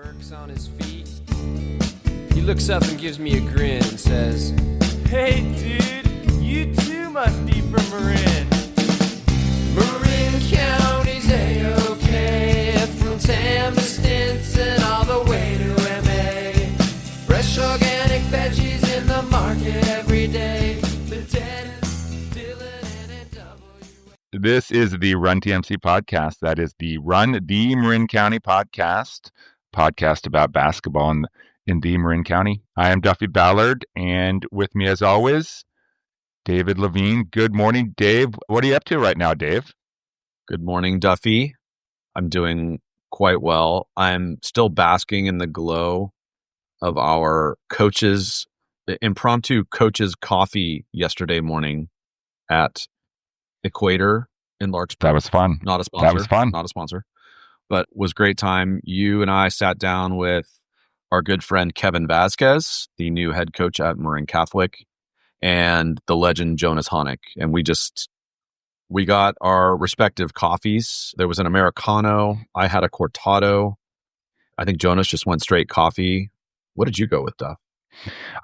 Burke's on his feet. He looks up and gives me a grin and says, "Hey dude, you too must be from Marin." Marin County's A-OK, from Tam to Stinson all the way to MA. Fresh organic veggies in the market every day. This is the Run TMC podcast. That is the Run the Marin County podcast about basketball in the Marin County. I am Duffy Ballard, and with me as always, David Levine. Good morning, Dave. What are you up to right now, Dave? Good morning, Duffy. I'm doing quite well. I'm still basking in the glow of our the impromptu coaches coffee yesterday morning at Equator in Larkspur. That was fun. Not a sponsor. That was fun. Not a sponsor, but was great time. You and I sat down with our good friend Kevin Vasquez, the new head coach at Marin Catholic, and the legend Jonas Honeck. And we got our respective coffees. There was an Americano. I had a Cortado. I think Jonas just went straight coffee. What did you go with, Duff?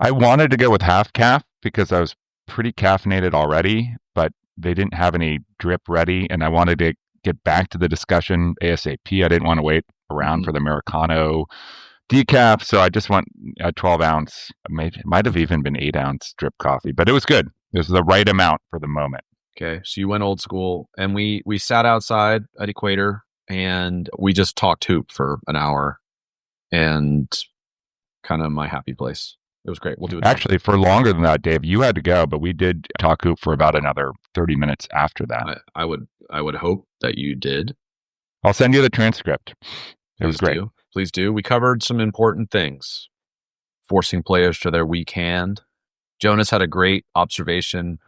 I wanted to go with half calf because I was pretty caffeinated already, but they didn't have any drip ready, and I wanted to get back to the discussion ASAP. I didn't want to wait around for the Americano decaf, so I just went a 12-ounce, maybe it might have even been 8-ounce drip coffee, but it was good. It was the right amount for the moment. Okay, so you went old school, and we sat outside at Equator, and we just talked hoop for an hour, and kind of my happy place. It was great. We'll do it. Actually, for longer than that, Dave, you had to go, but we did talk hoop for about another 30 minutes after that. I would hope that you did. I'll send you the transcript. It was great. Please do. We covered some important things. Forcing players to their weak hand. Jonas had a great observation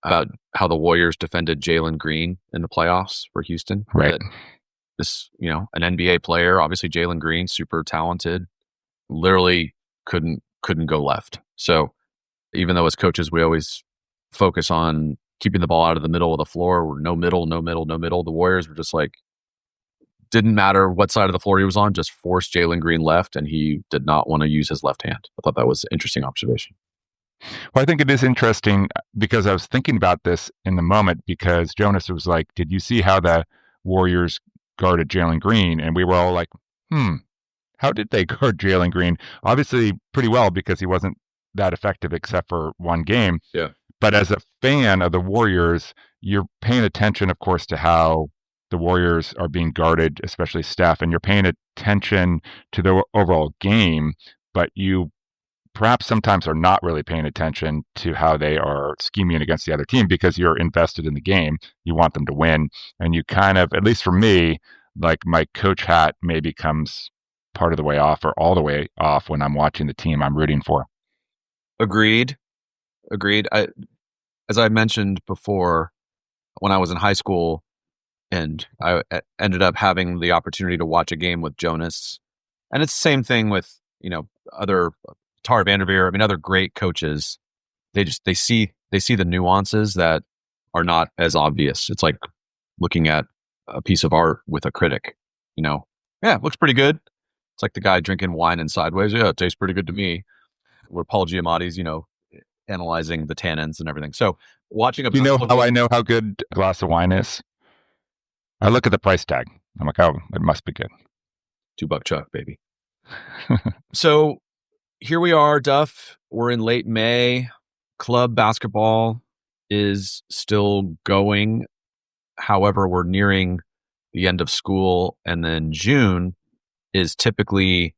about how the Warriors defended Jalen Green in the playoffs for Houston. Right. This, an NBA player, obviously Jalen Green, super talented, literally couldn't go left. So even though as coaches, we always focus on keeping the ball out of the middle of the floor, no middle. The Warriors were just like, didn't matter what side of the floor he was on, just forced Jalen Green left, and he did not want to use his left hand. I thought that was an interesting observation. Well, I think it is interesting because I was thinking about this in the moment because Jonas was like, did you see how the Warriors guarded Jalen Green? And we were all like, how did they guard Jalen Green? Obviously pretty well because he wasn't that effective except for one game. Yeah. But as a fan of the Warriors, you're paying attention, of course, to how the Warriors are being guarded, especially Steph, and you're paying attention to the overall game, but you perhaps sometimes are not really paying attention to how they are scheming against the other team because you're invested in the game. You want them to win. And you kind of, at least for me, like my coach hat maybe comes part of the way off or all the way off when I'm watching the team I'm rooting for. Agreed. As I mentioned before, when I was in high school and I ended up having the opportunity to watch a game with Jonas, and it's the same thing with, other Tar Vanderveer, other great coaches. They see the nuances that are not as obvious. It's like looking at a piece of art with a critic, yeah, it looks pretty good. It's like the guy drinking wine in Sideways. Yeah, it tastes pretty good to me. Where Paul Giamatti's, analyzing the tannins and everything. So watching You know how I know how good a glass of wine is? I look at the price tag. I'm like, oh, it must be good. $2 Chuck, baby. So here we are, Duff. We're in late May. Club basketball is still going. However, we're nearing the end of school, and then June is typically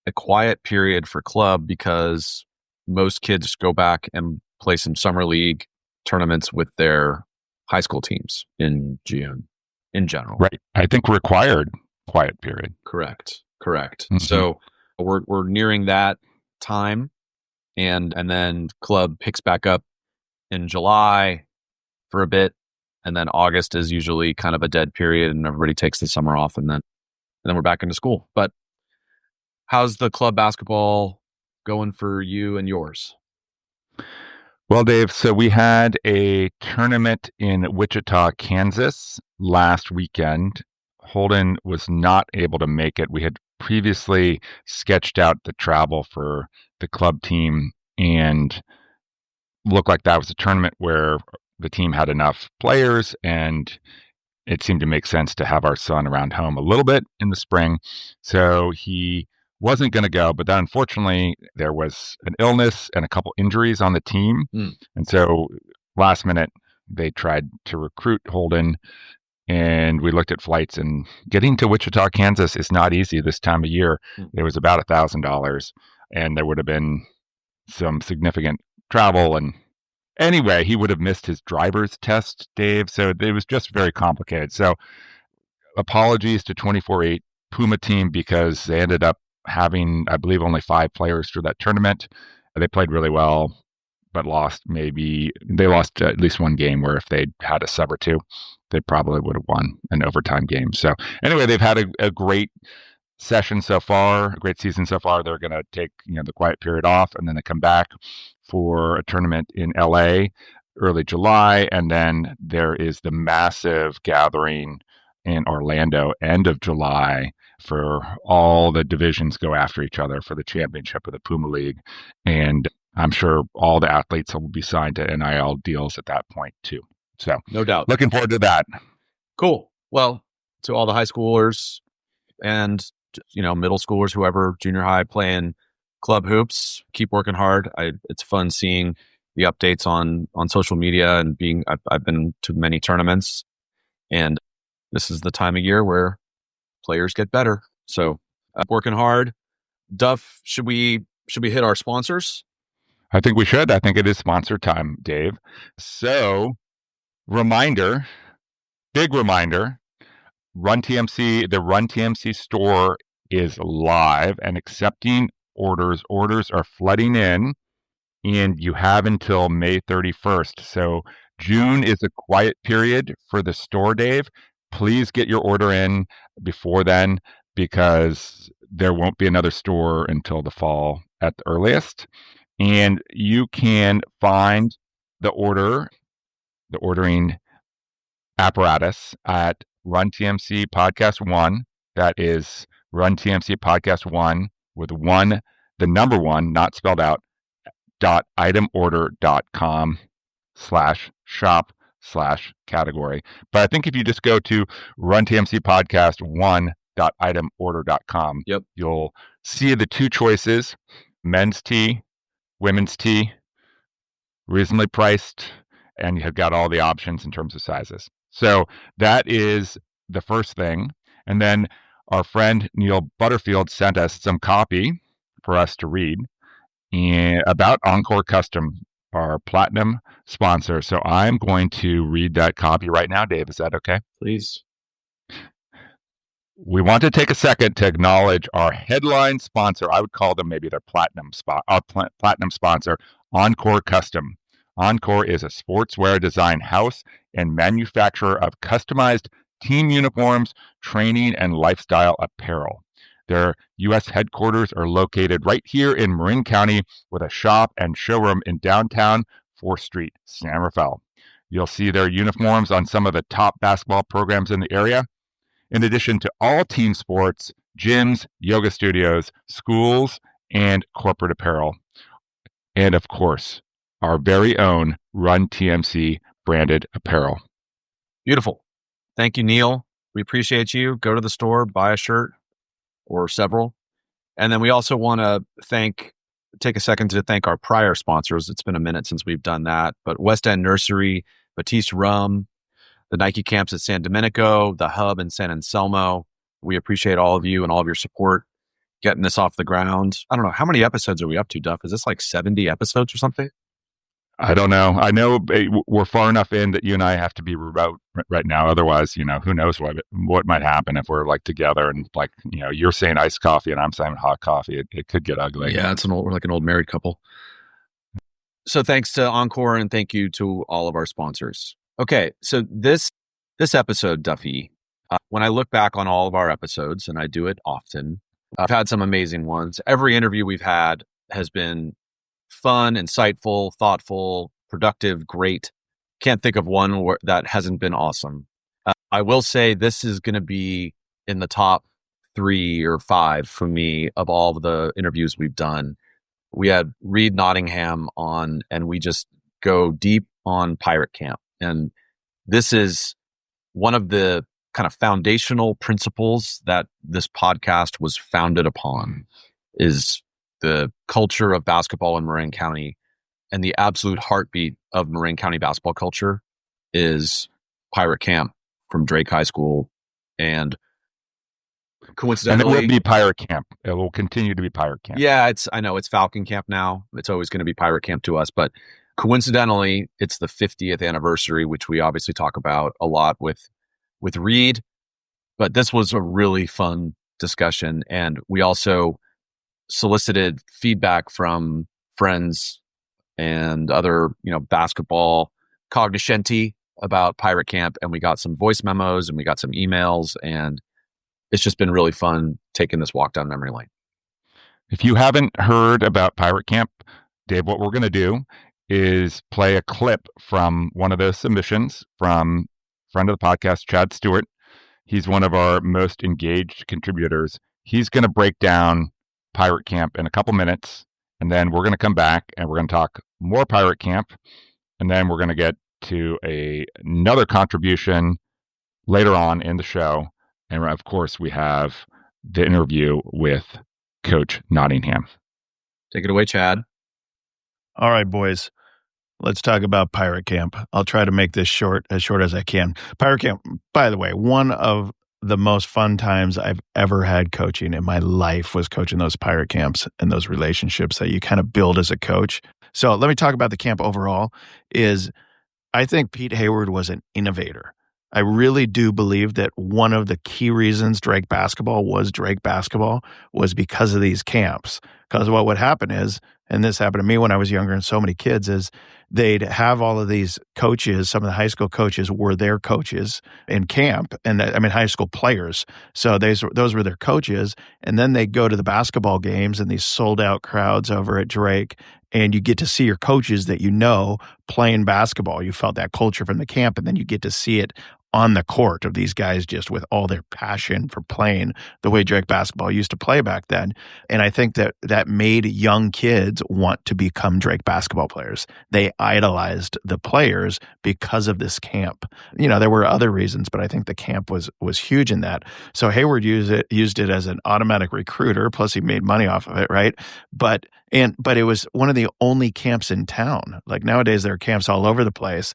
a quiet period for club because most kids go back and play some summer league tournaments with their high school teams in June in general. Right. I think required quiet period. Correct. Mm-hmm. So we're nearing that time, and then club picks back up in July for a bit, and then August is usually kind of a dead period and everybody takes the summer off, and then we're back into school. But how's the club basketball going for you and yours? Well, Dave, so we had a tournament in Wichita, Kansas last weekend. Holden was not able to make it. We had previously sketched out the travel for the club team and looked like that was a tournament where the team had enough players, and it seemed to make sense to have our son around home a little bit in the spring. So he wasn't going to go, but then unfortunately there was an illness and a couple injuries on the team. And so last minute they tried to recruit Holden, and we looked at flights, and getting to Wichita, Kansas is not easy this time of year. It was about $1,000, and there would have been some significant travel. And anyway, he would have missed his driver's test, Dave. So it was just very complicated. So apologies to 24-8 Puma team, because they ended up having, I believe, only 5 players for that tournament. They played really well, but they lost at least one game where if they'd had a sub or two, they probably would have won an overtime game. So anyway, they've had a great session so far, a great season so far. They're going to take the quiet period off, and then they come back for a tournament in LA early July, and then there is the massive gathering in Orlando end of July for all the divisions go after each other for the championship of the Puma League. And I'm sure all the athletes will be signed to NIL deals at that point too. So no doubt, looking forward to that. Cool. Well, to all the high schoolers and middle schoolers, whoever, junior high, playing club hoops, keep working hard. It's fun seeing the updates on social media, and I've been to many tournaments, and this is the time of year where players get better. So working hard. Duff, should we hit our sponsors? I think we should. I think it is sponsor time, Dave. So big reminder, Run TMC, the Run TMC store is live and accepting orders. Orders are flooding in, and you have until May 31st. So June is a quiet period for the store, Dave. Please get your order in before then, because there won't be another store until the fall at the earliest. And you can find the ordering apparatus at Run TMC Podcast 1. That is Run TMC Podcast 1 with the number 1, not spelled out, .itemorder.com/shop/category. But I think if you just go to Run TMC Podcast 1.itemorder.com, yep, you'll see the 2 choices: men's tee, women's tee, reasonably priced, and you have got all the options in terms of sizes. So that is the first thing. And then our friend Neil Butterfield sent us some copy for us to read about Encore Custom, our platinum sponsor. So I'm going to read that copy right now, Dave. Is that okay? Please. We want to take a second to acknowledge our headline sponsor. I would call them maybe their platinum sponsor, Encore Custom. Encore is a sportswear design house and manufacturer of customized team uniforms, training, and lifestyle apparel. Their U.S. headquarters are located right here in Marin County, with a shop and showroom in downtown 4th Street, San Rafael. You'll see their uniforms on some of the top basketball programs in the area, in addition to all team sports, gyms, yoga studios, schools, and corporate apparel. And of course, our very own Run TMC branded apparel. Beautiful. Thank you, Neil. We appreciate you. Go to the store, buy a shirt or several. And then we also want to take a second to thank our prior sponsors. It's been a minute since we've done that, but West End Nursery, Batiste Rum, the Nike camps at San Domenico, the Hub in San Anselmo. We appreciate all of you and all of your support getting this off the ground. I don't know, how many episodes are we up to, Duff? Is this like 70 episodes or something? I don't know. I know we're far enough in that you and I have to be remote right now. Otherwise, who knows what might happen if we're like together and like, you're saying iced coffee and I'm saying hot coffee. It could get ugly. Yeah, we're like an old married couple. So thanks to Encore, and thank you to all of our sponsors. Okay, so this episode, Duffy, when I look back on all of our episodes, and I do it often, I've had some amazing ones. Every interview we've had has been fun, insightful, thoughtful, productive, great. Can't think of one that hasn't been awesome. I will say this is going to be in the top 3 or 5 for me of all of the interviews we've done. We had Reed Nottingham on, and we just go deep on Pirate Camp. And this is one of the kind of foundational principles that this podcast was founded upon, is the culture of basketball in Marin County, and the absolute heartbeat of Marin County basketball culture is Pirate Camp from Drake High School. And coincidentally, and it will be Pirate Camp. It will continue to be Pirate Camp. Yeah, I know it's Falcon Camp now. It's always going to be Pirate Camp to us, but coincidentally, it's the 50th anniversary, which we obviously talk about a lot with Reed. But this was a really fun discussion, and we also solicited feedback from friends and other, basketball cognoscenti about Pirate Camp, and we got some voice memos and we got some emails, and it's just been really fun taking this walk down memory lane. If you haven't heard about Pirate Camp, Dave, what we're going to do is play a clip from one of those submissions from friend of the podcast, Chad Stewart. He's one of our most engaged contributors. He's going to break down Pirate Camp in a couple minutes, and then we're going to come back and we're going to talk more Pirate Camp, and then we're going to get to another contribution later on in the show. And of course, we have the interview with Coach Nottingham. Take it away, Chad. All right, boys. Let's talk about Pirate Camp. I'll try to make this as short as I can. Pirate Camp, by the way, one of the most fun times I've ever had coaching in my life was coaching those Pirate Camps and those relationships that you kind of build as a coach. So let me talk about the camp overall. I think Pete Hayward was an innovator. I really do believe that one of the key reasons Drake basketball was Drake basketball was because of these camps. Because what would happen is, and this happened to me when I was younger and so many kids, is they'd have all of these coaches. Some of the high school coaches were their coaches in camp, and high school players. So those were their coaches. And then they'd go to the basketball games and these sold out crowds over at Drake, and you get to see your coaches that playing basketball. You felt that culture from the camp, and then you get to see it on the court of these guys just with all their passion for playing the way Drake basketball used to play back then. And I think that made young kids want to become Drake basketball players. They idolized the players because of this camp. There were other reasons, but I think the camp was huge in that. So Hayward used it as an automatic recruiter, plus he made money off of it, right? But it was one of the only camps in town. Like nowadays there are camps all over the place.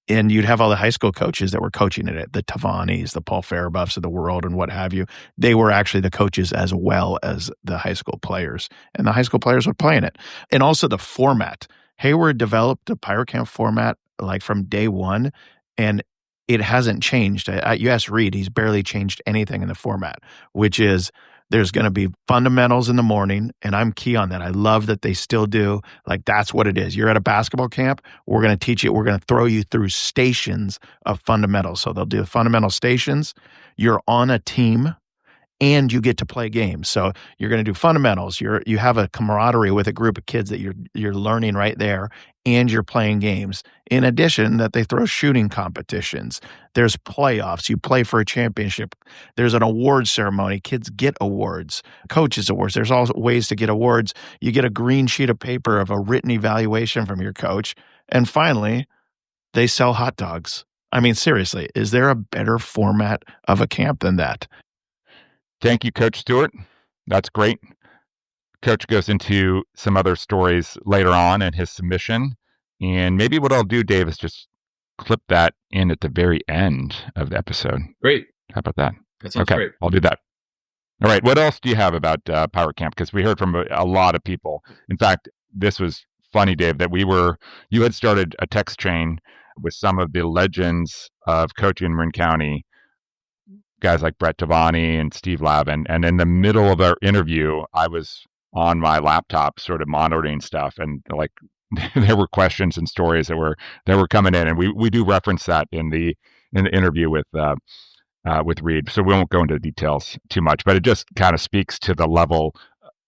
And you'd have all the high school coaches that were coaching in it, the Tavanis, the Paul Farabuffs of the world and what have you. They were actually the coaches as well as the high school players. And the high school players were playing it. And also the format. Hayward developed the Pirate Camp format like from day one, and it hasn't changed. You ask Reed, he's barely changed anything in the format, which is there's going to be fundamentals in the morning, and I'm key on that. I love that they still do. Like, that's what it is. You're at a basketball camp, we're going to teach you, we're going to throw you through stations of fundamentals. So they'll do fundamental stations. You're on a team, and you get to play games. So you're going to do fundamentals. You have a camaraderie with a group of kids that you're learning right there, and you're playing games. In addition, that they throw shooting competitions. There's playoffs. You play for a championship. There's an awards ceremony. Kids get awards, coaches awards. There's all ways to get awards. You get a green sheet of paper of a written evaluation from your coach. And finally, they sell hot dogs. I mean, seriously, is there a better format of a camp than that? Thank you, Coach Stewart. That's great. Coach goes into some other stories later on in his submission. And maybe what I'll do, Dave, is just clip that in at the very end of the episode. Great. How about that? That sounds okay, great. I'll do that. All right. What else do you have about Pirate Camp? Because we heard from a lot of people. In fact, this was funny, Dave, that you had started a text chain with some of the legends of coaching in Marin County, guys like Brett Tavani and Steve Lavin. And in the middle of our interview, I was on my laptop sort of monitoring stuff, and like there were questions and stories that were coming in, and we do reference that in the interview with Reed. So we won't go into details too much, but it just kind of speaks to the level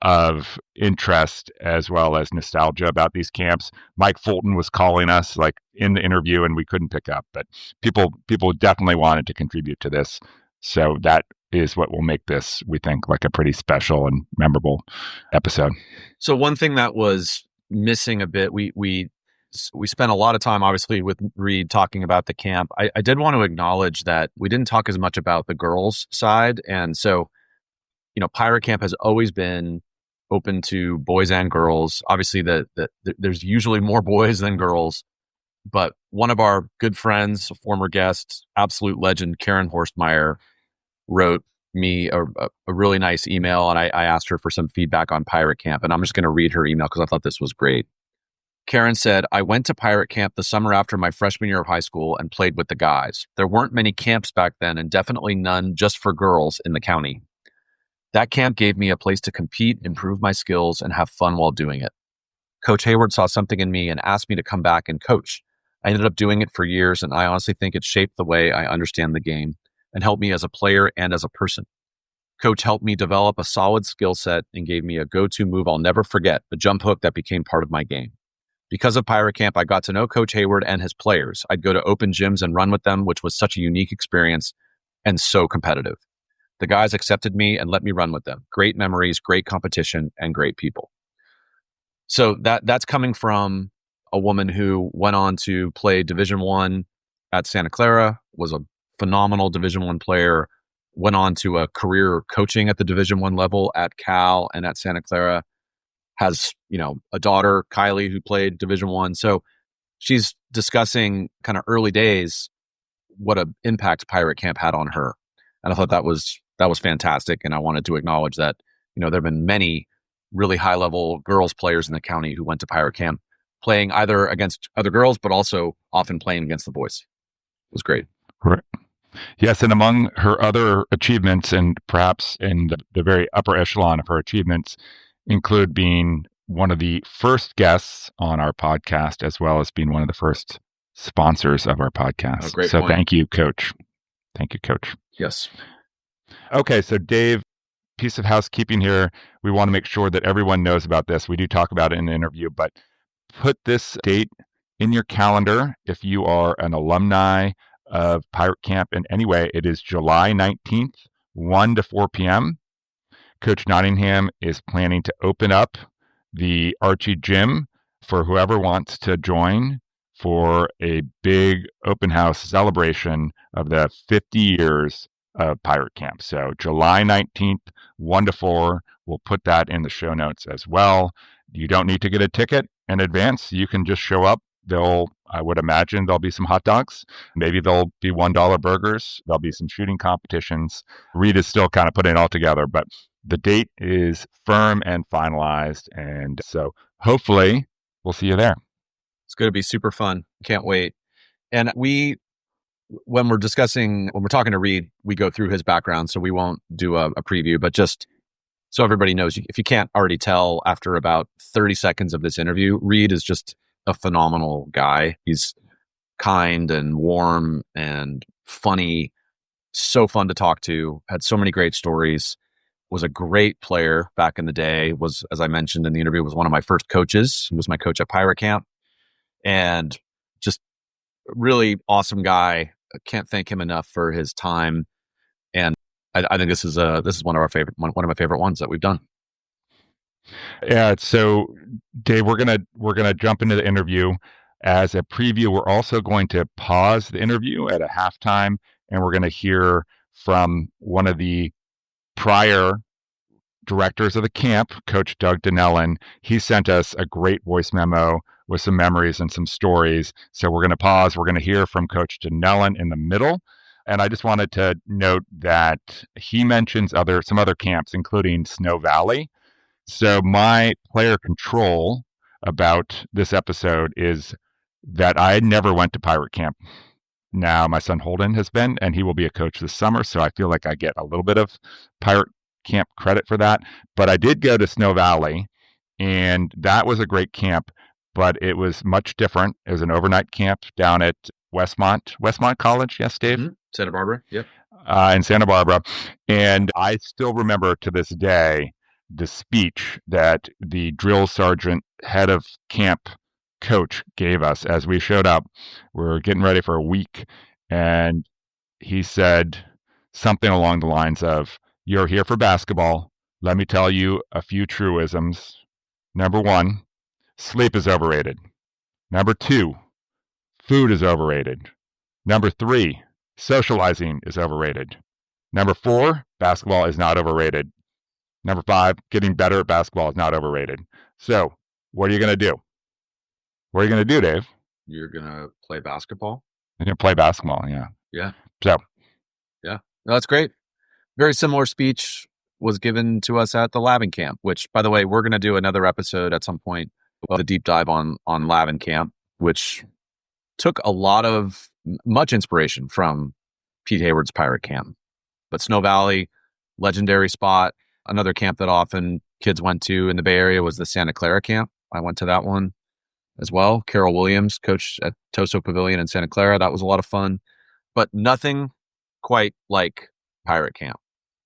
of interest as well as nostalgia about these camps. Mike Fulton was calling us like in the interview, and we couldn't pick up, but people definitely wanted to contribute to this. So that is what will make this, we think, like a pretty special and memorable episode. So one thing that was missing a bit, we spent a lot of time, obviously, with Reed talking about the camp. I did want to acknowledge that we didn't talk as much about the girls' side. And so, Pirate Camp has always been open to boys and girls. Obviously, there's usually more boys than girls. But one of our good friends, a former guest, absolute legend, Karen Horstmeyer, wrote me a really nice email, and I asked her for some feedback on Pirate Camp. And I'm just going to read her email because I thought this was great. Karen said, I went to Pirate Camp the summer after my freshman year of high school and played with the guys. There weren't many camps back then, and definitely none just for girls in the county. That camp gave me a place to compete, improve my skills, and have fun while doing it. Coach Hayward saw something in me and asked me to come back and coach. I ended up doing it for years, and I honestly think it shaped the way I understand the game and helped me as a player and as a person. Coach helped me develop a solid skill set and gave me a go-to move I'll never forget, a jump hook that became part of my game. Because of Pirate Camp, I got to know Coach Hayward and his players. I'd go to open gyms and run with them, which was such a unique experience and so competitive. The guys accepted me and let me run with them. Great memories, great competition, and great people. So that's coming from a woman who went on to play Division I at Santa Clara, was a phenomenal Division I player, went on to a career coaching at the Division I level at Cal and at Santa Clara, has, a daughter, Kylie, who played Division I. So she's discussing kind of early days, what an impact Pirate Camp had on her. And I thought that was fantastic. And I wanted to acknowledge that, there have been many really high level girls players in the county who went to Pirate Camp, playing either against other girls, but also often playing against the boys. It was great. Right. Yes, and among her other achievements, and perhaps in the very upper echelon of her achievements, include being one of the first guests on our podcast, as well as being one of the first sponsors of our podcast. Oh, great so point. Thank you, Coach. Thank you, Coach. Yes. Okay, so Dave, piece of housekeeping here. We want to make sure that everyone knows about this. We do talk about it in the interview, but put this date in your calendar if you are an alumni of Pirate Camp in any way. It is July 19th, 1 to 4 p.m. Coach Nottingham is planning to open up the Archie Gym for whoever wants to join for a big open house celebration of the 50 years of Pirate Camp. So July 19th, 1 to 4. We'll put that in the show notes as well. You don't need to get a ticket in advance. You can just show up. I would imagine there'll be some hot dogs. Maybe there'll be $1 burgers. There'll be some shooting competitions. Reed is still kind of putting it all together, but the date is firm and finalized. And so hopefully we'll see you there. It's going to be super fun. Can't wait. And when we're talking to Reed, we go through his background, so we won't do a preview, but just so everybody knows, if you can't already tell after about 30 seconds of this interview, Reed is just a phenomenal guy. He's kind and warm and funny, so fun to talk to, had so many great stories, was a great player back in the day, was, as I mentioned in the interview, was one of my first coaches. He was my coach at Pirate Camp, and just really awesome guy. I can't thank him enough for his time. And I think this is one of my favorite ones that we've done. Yeah. So Dave, we're gonna jump into the interview. As a preview, we're also going to pause the interview at a halftime, and we're going to hear from one of the prior directors of the camp, Coach Doug Donnellan. He sent us a great voice memo with some memories and some stories. So we're going to pause. We're going to hear from Coach Donnellan in the middle. And I just wanted to note that he mentions some other camps, including Snow Valley. So my player control about this episode is that I never went to Pirate Camp. Now my son Holden has been, and he will be a coach this summer. So I feel like I get a little bit of Pirate Camp credit for that. But I did go to Snow Valley, and that was a great camp, but it was much different. It was an overnight camp down at Westmont College. Yes, Dave? Mm-hmm. Santa Barbara. Yep. In Santa Barbara. And I still remember to this day the speech that the drill sergeant, head of camp coach, gave us as we showed up. We were getting ready for a week, and he said something along the lines of, "You're here for basketball. Let me tell you a few truisms. Number 1, sleep is overrated. Number 2, food is overrated. Number 3, socializing is overrated. Number 4, basketball is not overrated. Number 5, getting better at basketball is not overrated." So, what are you going to do? What are you going to do, Dave? You're going to play basketball? You're going to play basketball, yeah. Yeah. So, yeah. No, that's great. Very similar speech was given to us at the Lavin Camp, which, by the way, we're going to do another episode at some point of the deep dive on Lavin Camp, which took much inspiration from Pete Hayward's Pirate Camp. But Snow Valley, legendary spot. Another camp that often kids went to in the Bay Area was the Santa Clara Camp. I went to that one as well. Carol Williams coached at Toso Pavilion in Santa Clara. That was a lot of fun, but nothing quite like Pirate Camp.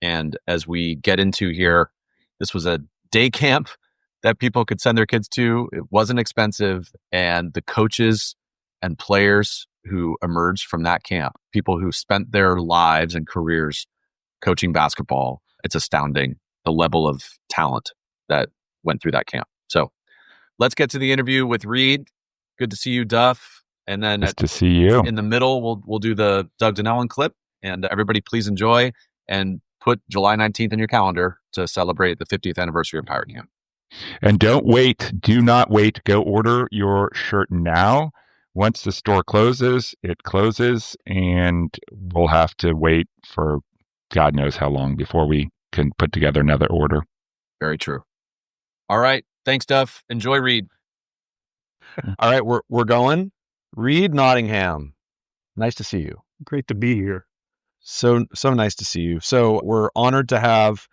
And as we get into here, this was a day camp that people could send their kids to. It wasn't expensive. And the coaches and players who emerged from that camp, people who spent their lives and careers coaching basketball, it's astounding the level of talent that went through that camp. So let's get to the interview with Reed. Good to see you, Duff. And then nice to see you. In the middle, we'll do the Doug Donnellan clip. And everybody please enjoy and put July 19th in your calendar to celebrate the 50th anniversary of Pirate Camp. And don't wait. Do not wait. Go order your shirt now. Once the store closes, it closes, and we'll have to wait for God knows how long before we can put together another order. Very true. All right. Thanks, Duff. Enjoy, Reed. All right, we're going. Reed Nottingham. Nice to see you. Great to be here. So nice to see you. So we're honored to have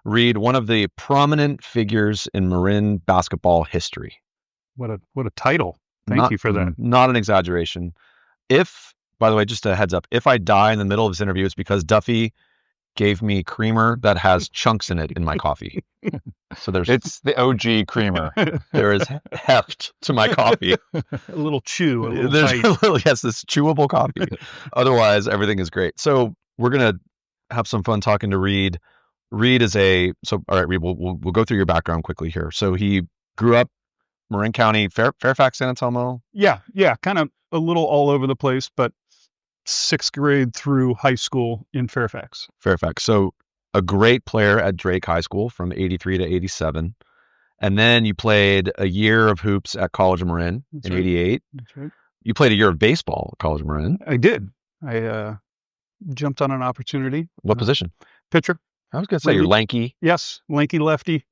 Reed, one of the prominent figures in Marin basketball history. What a title. Thank you for that. Not an exaggeration. By the way, just a heads up, if I die in the middle of this interview, it's because Duffy gave me creamer that has chunks in it in my coffee. So It's the OG creamer. there is heft to my coffee. A little chew. A little There's bite. yes, this chewable coffee. Otherwise, everything is great. So we're gonna have some fun talking to Reed. Reed is all right, Reed. We'll go through your background quickly here. So he grew up Marin County, Fairfax, San Antonio. Yeah. Kind of a little all over the place, but 6th grade through high school in Fairfax. So a great player at Drake High School from 83 to 87. And then you played a year of hoops at College of Marin in 88. That's right. You played a year of baseball at College of Marin. I did. I jumped on an opportunity. What position? Pitcher. I was going to say you're lanky. Yes. Lanky lefty.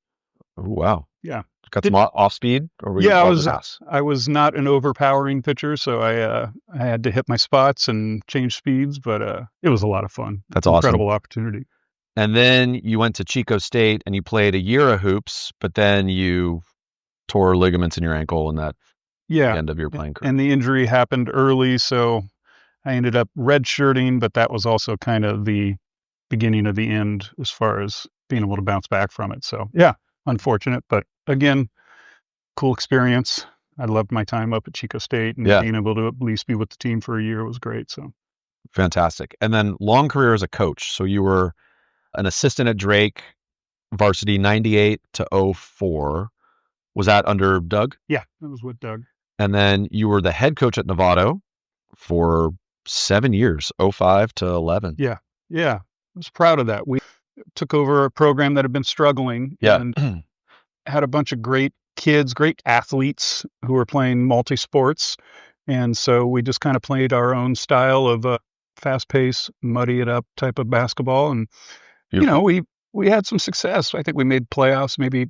Oh, wow. Yeah. Got some off speed? Or were you I was not an overpowering pitcher, so I had to hit my spots and change speeds, but it was a lot of fun. That's awesome. Incredible opportunity. And then you went to Chico State and you played a year of hoops, but then you tore ligaments in your ankle and that end of your playing career. And the injury happened early, so I ended up redshirting, but that was also kind of the beginning of the end as far as being able to bounce back from it. So yeah, unfortunate, but again, cool experience. I loved my time up at Chico State and being able to at least be with the team for a year was great. So fantastic. And then long career as a coach. So you were an assistant at Drake, varsity 98 to 04. Was that under Doug? Yeah, that was with Doug. And then you were the head coach at Novato for 7 years, 05 to 11. Yeah. I was proud of that. We took over a program that had been struggling and had a bunch of great kids, great athletes who were playing multi-sports. And so we just kind of played our own style of fast-paced, muddy it up type of basketball. And, we had some success. I think we made playoffs maybe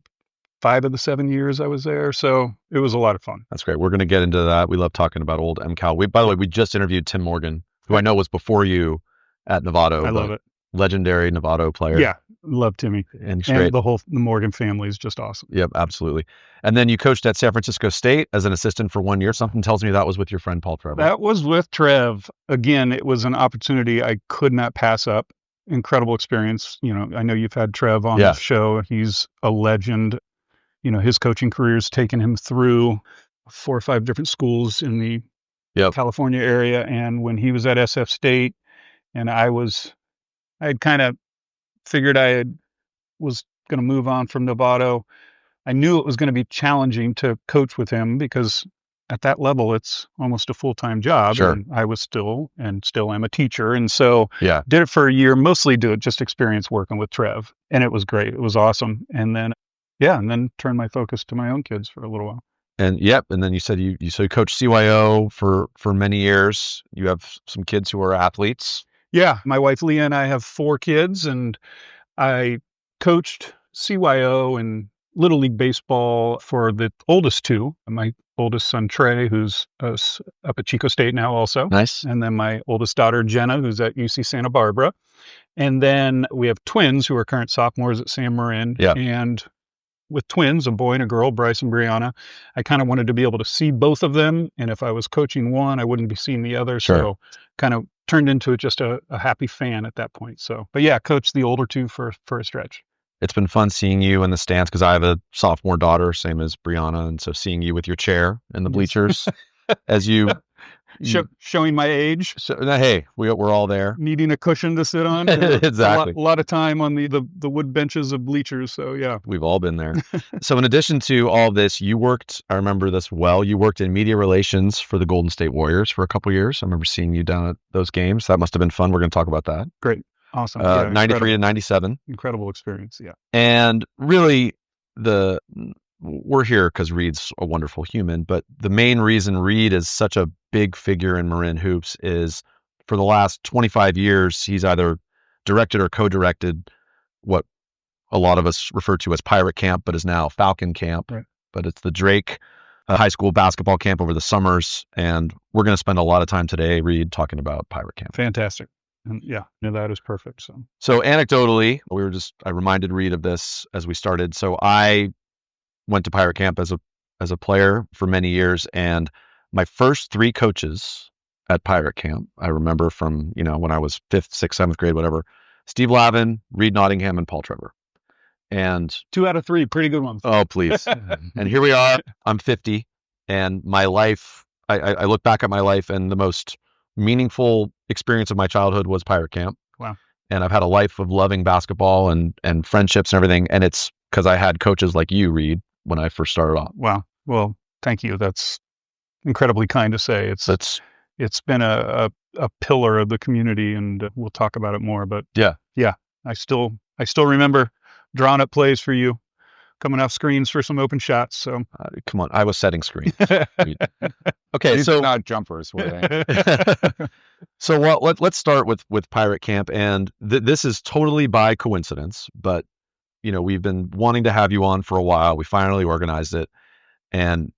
5 of the 7 years I was there. So it was a lot of fun. That's great. We're going to get into that. We love talking about old MCal. By the way, we just interviewed Tim Morgan, who I know was before you at Novato. I love it. Legendary Novato player. Yeah, love Timmy. And the Morgan family is just awesome. Yep, absolutely. And then you coached at San Francisco State as an assistant for 1 year. Something tells me that was with your friend Paul Trevor. That was with Trev. Again, it was an opportunity I could not pass up. Incredible experience. I know you've had Trev on the show. He's a legend. His coaching career's taken him through 4 or 5 different schools in the California area. And when he was at SF State and I was I had kind of figured was going to move on from Novato. I knew it was going to be challenging to coach with him because at that level, it's almost a full-time job. Sure. And I was still am a teacher. And so Yeah. did it for a year, mostly just experience working with Trev. And it was great. It was awesome. And then, turned my focus to my own kids for a little while. And and then you said you coached CYO for many years. You have some kids who are athletes. Yeah. My wife, Leah, and I have 4 kids, and I coached CYO and Little League Baseball for the oldest 2. My oldest son, Trey, who's up at Chico State now also. Nice. And then my oldest daughter, Jenna, who's at UC Santa Barbara. And then we have twins who are current sophomores at San Marin. Yeah. And with twins, a boy and a girl, Bryce and Brianna, I kind of wanted to be able to see both of them. And if I was coaching one, I wouldn't be seeing the other. Sure. So kind of turned into just a happy fan at that point. So, but yeah, coached the older 2 for a stretch. It's been fun seeing you in the stands because I have a sophomore daughter, same as Brianna. And so seeing you with your chair in the bleachers as you showing my age. So, hey, we're all there. Needing a cushion to sit on. Exactly. A lot of time on the wood benches of bleachers. So yeah. We've all been there. So in addition to all this, you worked, I remember this well, you worked in media relations for the Golden State Warriors for a couple years. I remember seeing you down at those games. That must have been fun. We're going to talk about that. Great. Awesome. 93 to 97. Incredible experience. Yeah. And really we're here because Reed's a wonderful human, but the main reason Reed is such a big figure in Marin hoops is for the last 25 years, he's either directed or co-directed what a lot of us refer to as Pirate Camp, but is now Falcon Camp. Right. But it's the Drake high school basketball camp over the summers. And we're going to spend a lot of time today, Reed, talking about Pirate Camp. Fantastic. And yeah, that is perfect. So anecdotally, I reminded Reed of this as we started. So I went to Pirate Camp as a player for many years, and my first 3 coaches at Pirate Camp, I remember from, when I was 5th, 6th, 7th grade, whatever, Steve Lavin, Reed Nottingham, and Paul Trevor. And 2 out of 3, pretty good ones. Oh, please. And here we are, I'm 50, and my life, I look back at my life, and the most meaningful experience of my childhood was Pirate Camp. Wow. And I've had a life of loving basketball and friendships and everything. And it's because I had coaches like you, Reed, when I first started off. Wow. Well, thank you. That's incredibly kind to say. It's been a pillar of the community, and we'll talk about it more. But yeah, I still remember drawing up plays for you, coming off screens for some open shots. So come on, I was setting screens. Okay, These so are not jumpers, were they? So let's start with Pirate Camp, and this is totally by coincidence, but we've been wanting to have you on for a while. We finally organized it, and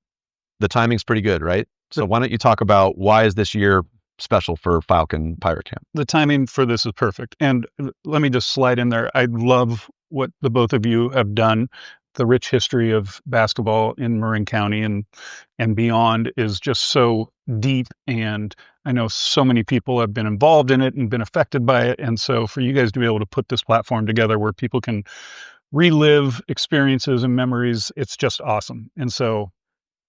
the timing's pretty good, right? So why don't you talk about why is this year special for Falcon Pirate Camp? The timing for this is perfect. And let me just slide in there. I love what the both of you have done. The rich history of basketball in Marin County and beyond is just so deep. And I know so many people have been involved in it and been affected by it. And so for you guys to be able to put this platform together where people can relive experiences and memories, it's just awesome. And so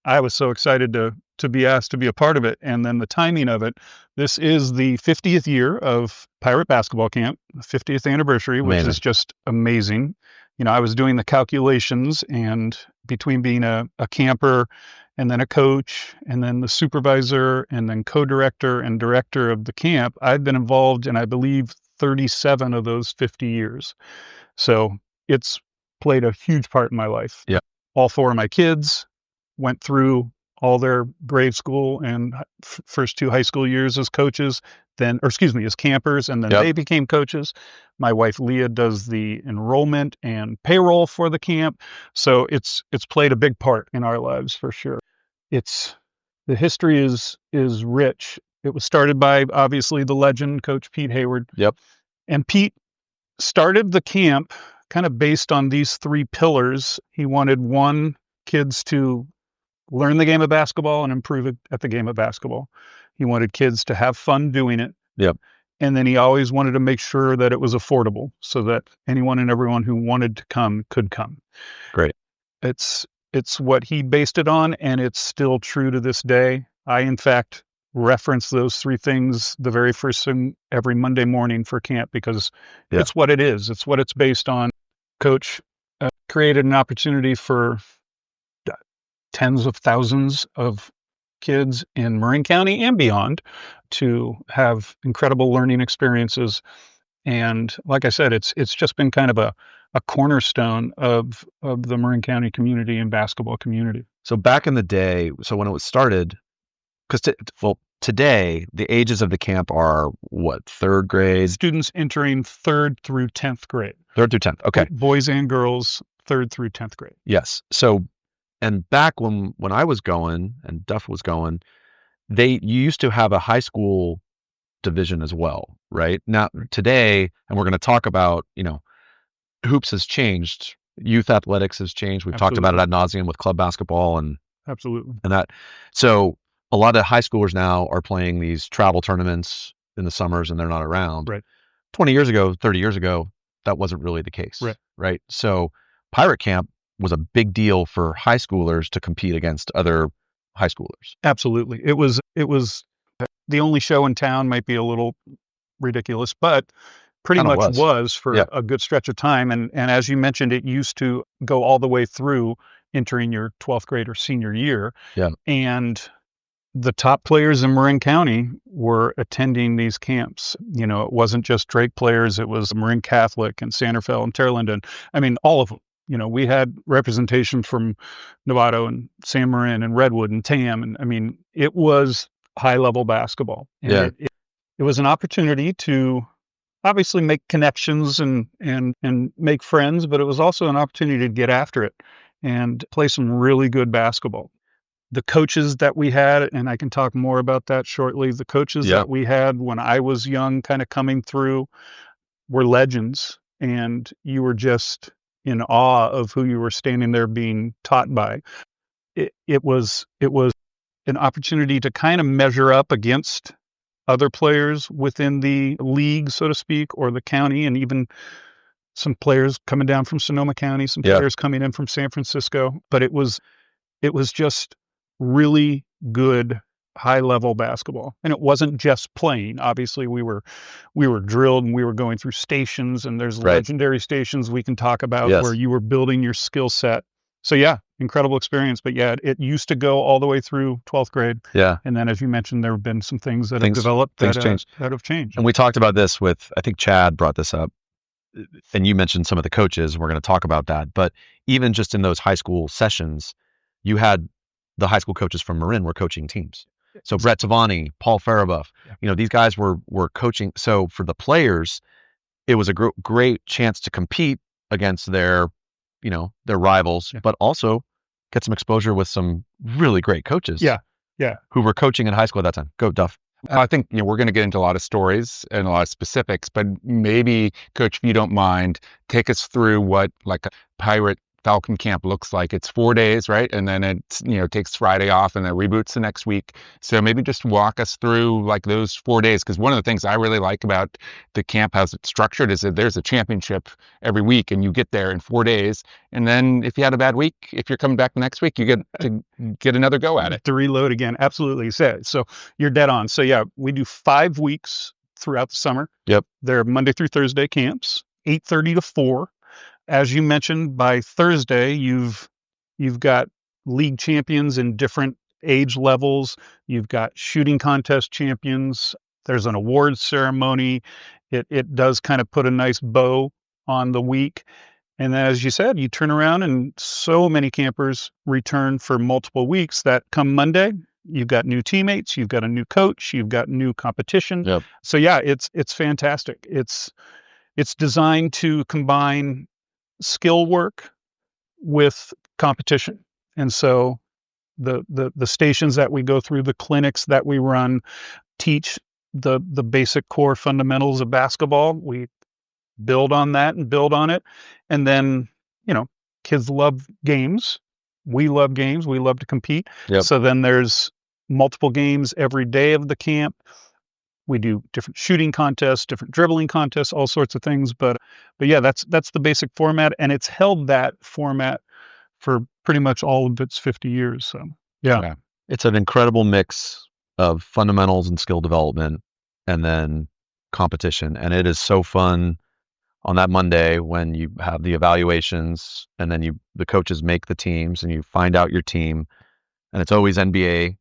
I was so excited to be asked to be a part of it. And then the timing of it, this is the 50th year of Pirate Basketball Camp, the 50th anniversary, which is just amazing. I was doing the calculations, and between being a camper and then a coach and then the supervisor and then co-director and director of the camp, I've been involved in, I believe, 37 of those 50 years. So it's played a huge part in my life. Yeah. All 4 of my kids went through all their grade school and first 2 high school years as coaches, as campers, and then they became coaches. My wife Leah does the enrollment and payroll for the camp. So it's played a big part in our lives for sure. The history is rich. It was started by obviously the legend Coach Pete Hayward. Yep. And Pete started the camp kind of based on these 3 pillars. He wanted kids to learn the game of basketball and improve it at the game of basketball. He wanted kids to have fun doing it. Yep. And then he always wanted to make sure that it was affordable so that anyone and everyone who wanted to come could come. Great. It's what he based it on, and it's still true to this day. I, in fact, reference those three things the very first thing every Monday morning for camp, because it's what it is. It's what it's based on. Coach created an opportunity for tens of thousands of kids in Marin County and beyond to have incredible learning experiences. And like I said, it's just been kind of a cornerstone of the Marin County community and basketball community. So back in the day, so when it was started, because today the ages of the camp are what, third grade? Students entering 3rd through 10th grade. 3rd through 10th. Okay. Boys and girls, 3rd through 10th grade. Yes. So, and back when I was going and Duff was going, you used to have a high school division as well, right? Now today, and we're going to talk about, hoops has changed. Youth athletics has changed. We've talked about it ad nauseum with club basketball and that. So a lot of high schoolers now are playing these travel tournaments in the summers and they're not around. Right. 20 years ago, 30 years ago, that wasn't really the case. Right. So Pirate Camp was a big deal for high schoolers to compete against other high schoolers. Absolutely. It was the only show in town, might be a little ridiculous, but pretty much was for a good stretch of time. And as you mentioned, it used to go all the way through entering your 12th grade or senior year. Yeah. And the top players in Marin County were attending these camps. It wasn't just Drake players. It was Marin Catholic and Sanderfell and Terralinden. I mean, all of them. We had representation from Novato and San Marin and Redwood and Tam. And I mean, it was high level basketball. And it was an opportunity to obviously make connections and make friends, but it was also an opportunity to get after it and play some really good basketball. The coaches that we had, and I can talk more about that shortly, the coaches that we had when I was young kind of coming through were legends, and you were just in awe of who you were standing there being taught by. It was an opportunity to kind of measure up against other players within the league, so to speak, or the county, and even some players coming down from Sonoma County, some players coming in from San Francisco. But it was just really good high-level basketball. And it wasn't just playing. Obviously, we were drilled and we were going through stations, and there's legendary stations we can talk about where you were building your skill set. So incredible experience. But it used to go all the way through 12th grade. Yeah. And then, as you mentioned, there have been some things that have developed that have changed. And we talked about this with, I think Chad brought this up, and you mentioned some of the coaches. We're going to talk about that. But even just in those high school sessions, you had the high school coaches from Marin were coaching teams. So Brett Tavani, Paul Farabuff, these guys were coaching. So for the players, it was a great chance to compete against their rivals, but also get some exposure with some really great coaches. Who were coaching in high school at that time. Go, Duff. I think we're going to get into a lot of stories and a lot of specifics, but maybe, Coach, if you don't mind, take us through what like a Pirate Falcon Camp looks like. It's 4 days, right? And then it's, takes Friday off and then reboots the next week. So maybe just walk us through like those 4 days. Because one of the things I really like about the camp, how it's structured, is that there's a championship every week and you get there in 4 days. And then if you had a bad week, if you're coming back the next week, you get to get another go at it. To reload again. Absolutely. So you're dead on. So we do 5 weeks throughout the summer. Yep. They're Monday through Thursday camps, 8:30 to 4. As you mentioned, by Thursday, you've got league champions in different age levels. You've got shooting contest champions. There's an awards ceremony. It does kind of put a nice bow on the week. And then, as you said, you turn around and so many campers return for multiple weeks that come Monday, you've got new teammates, you've got a new coach, you've got new competition. Yep. So it's fantastic. It's designed to combine skill work with competition. And so the stations that we go through, the clinics that we run, teach the basic core fundamentals of basketball. We build on that and build on it. And then, kids love games. We love games. We love to compete. Yep. So then there's multiple games every day of the camp. We do different shooting contests, different dribbling contests, all sorts of things. But that's the basic format, and it's held that format for pretty much all of its 50 years. So it's an incredible mix of fundamentals and skill development and then competition. And it is so fun on that Monday when you have the evaluations and then the coaches make the teams and you find out your team, and it's always NBA,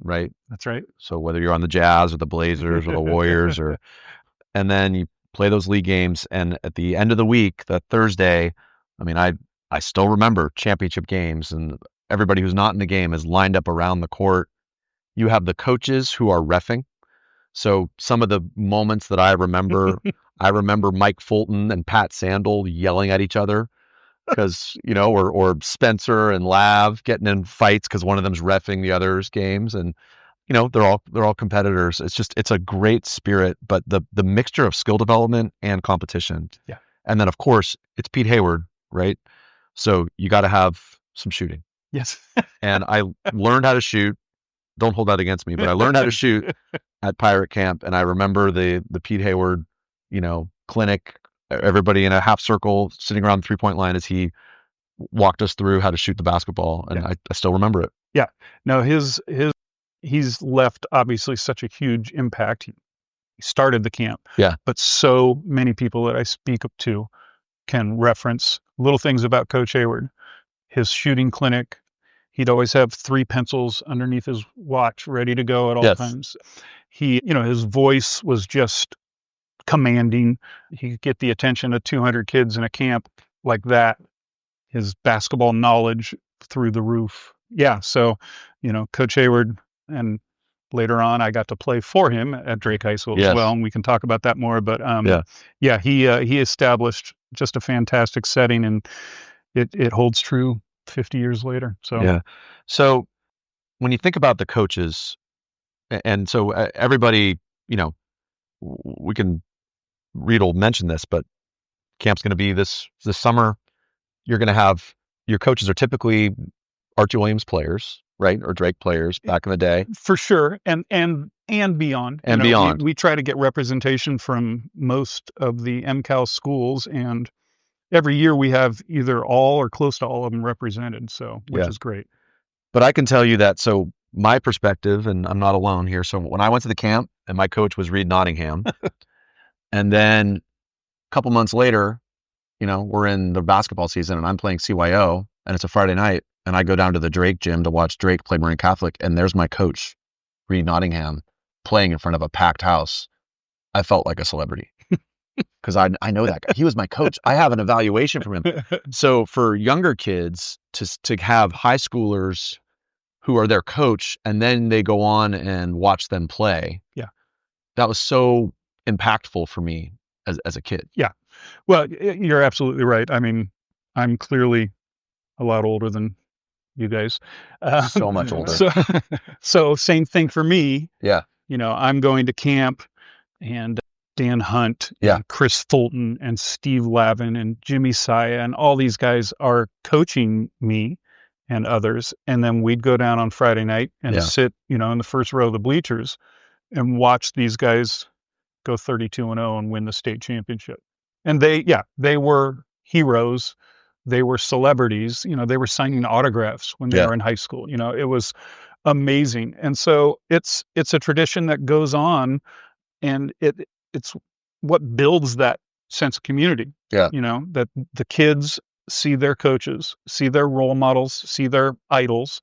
right? That's right. So whether you're on the Jazz or the Blazers or the Warriors and then you play those league games, and at the end of the week, that Thursday, I mean, I still remember championship games, and everybody who's not in the game is lined up around the court. You have the coaches who are reffing. So some of the moments that I remember, I remember Mike Fulton and Pat Sandel yelling at each other because, or Spencer and Lav getting in fights because one of them's reffing the other's games, and they're all competitors. It's a great spirit, but the mixture of skill development and competition. Yeah. And then of course it's Pete Hayward, right? So you got to have some shooting. Yes. And I learned how to shoot. Don't hold that against me, but I learned how to shoot at Pirate Camp, and I remember the Pete Hayward, clinic. Everybody in a half circle sitting around the 3-point line as he walked us through how to shoot the basketball, and I still remember it. Yeah. No, he's left obviously such a huge impact. He started the camp. Yeah. But so many people that I speak up to can reference little things about Coach Hayward. His shooting clinic. He'd always have 3 pencils underneath his watch ready to go at all times. He, his voice was just commanding. He could get the attention of 200 kids in a camp like that. His basketball knowledge through the roof. Yeah. So, Coach Hayward, and later on I got to play for him at Drake High School as well. And we can talk about that more, but he established just a fantastic setting, and it holds true 50 years later. So when you think about the coaches, and so everybody, we can, Reed will mention this, but camp's going to be this summer. You're going to have, your coaches are typically Archie Williams players, right? Or Drake players back in the day. For sure. And beyond. And beyond. We try to get representation from most of the MCAL schools, and every year we have either all or close to all of them represented, which is great. But I can tell you that, so my perspective, and I'm not alone here. So when I went to the camp, and my coach was Reed Nottingham, and then a couple months later, we're in the basketball season, and I'm playing CYO, and it's a Friday night, and I go down to the Drake gym to watch Drake play Marin Catholic, and there's my coach, Reed Nottingham, playing in front of a packed house. I felt like a celebrity. Because I know that guy. He was my coach. I have an evaluation from him. So for younger kids to have high schoolers who are their coach, and then they go on and watch them play. Yeah. That was so impactful for me as a kid. Yeah. Well, you're absolutely right. I mean, I'm clearly a lot older than you guys. So much older. So same thing for me. Yeah. I'm going to camp, and Dan Hunt, and Chris Fulton, and Steve Lavin, and Jimmy Saya, and all these guys are coaching me and others. And then we'd go down on Friday night and sit, in the first row of the bleachers and watch these guys go 32-0 and win the state championship. And they were heroes. They were celebrities. They were signing autographs when they were in high school. It was amazing. And so it's a tradition that goes on, and it's what builds that sense of community. Yeah. That the kids see their coaches, see their role models, see their idols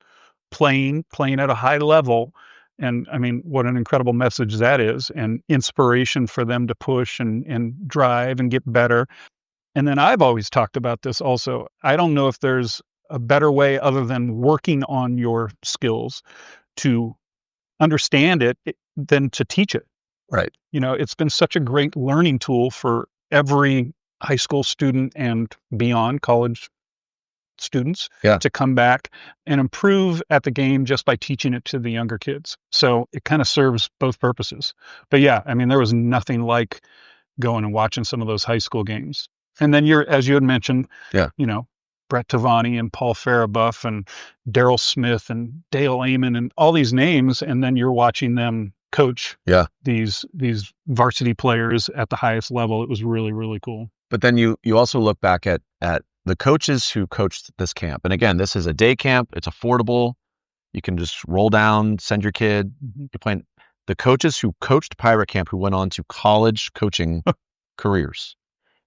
playing at a high level. And I mean, what an incredible message that is, and inspiration for them to push and drive and get better. And then I've always talked about this also. I don't know if there's a better way other than working on your skills to understand it than to teach it. Right. It's been such a great learning tool for every high school student and beyond, college students, to come back and improve at the game just by teaching it to the younger kids. So it kind of serves both purposes. But yeah, I mean, there was nothing like going and watching some of those high school games. And then as you had mentioned, Brett Tavani and Paul Farabuff and Daryl Smith and Dale Amon and all these names, and then you're watching them coach these varsity players at the highest level. It was really, really cool. But then you also look back at the coaches who coached this camp. And again, this is a day camp. It's affordable. You can just roll down, send your kid. You're playing. The coaches who coached Pirate Camp, who went on to college coaching careers,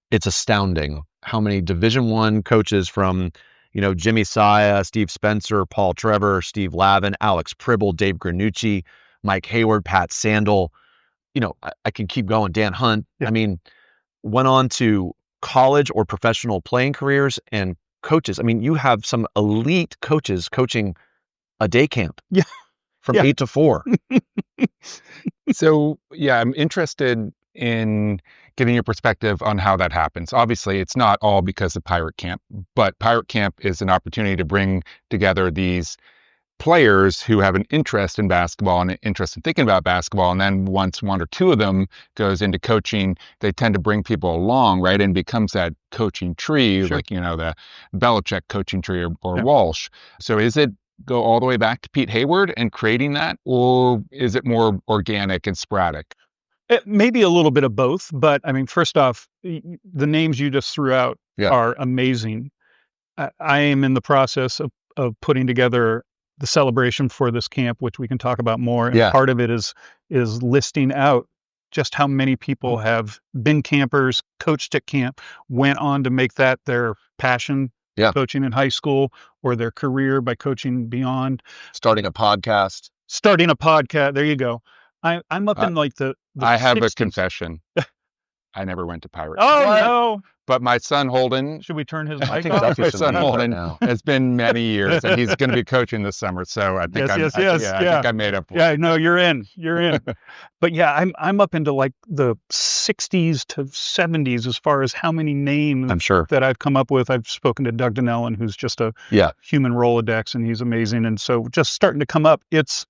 it's astounding how many Division I coaches from, Jimmy Saya, Steve Spencer, Paul Trevor, Steve Lavin, Alex Pribble, Dave Granucci, Mike Hayward, Pat Sandel. I can keep going. Dan Hunt. Yeah. I mean, went on to college or professional playing careers and coaches. I mean, you have some elite coaches coaching a day camp. Yeah. From 8 to 4. So, yeah, I'm interested in getting your perspective on how that happens. Obviously, it's not all because of Pirate Camp, but Pirate Camp is an opportunity to bring together these players who have an interest in basketball and an interest in thinking about basketball. And then once one or two of them goes into coaching, they tend to bring people along, right? And becomes that coaching tree, Sure. like, the Belichick coaching tree or Walsh. So is it go all the way back to Pete Hayward and creating that, or is it more organic and sporadic? It may be a little bit of both, but I mean, first off, the names you just threw out are amazing. I am in the process of putting together the celebration for this camp, which we can talk about more. And part of it is listing out just how many people have been campers, coached at camp, went on to make that their passion. Coaching in high school or their career by coaching beyond. Starting a podcast. There you go. I'm up in like the I have 60s. a confession. I never went to Pirate Oh, Camp. no. But my son Holden, Should we turn his I mic think off? Duffy my should son leave Holden right now. has been many years, and he's going to be coaching this summer. So I think I think I made up for it. Yeah, no, you're in. But yeah, I'm up into like the 60s to 70s as far as how many names I'm sure that I've come up with. I've spoken to Doug Donnellan, who's just a human Rolodex, and he's amazing. And so just starting to come up, it's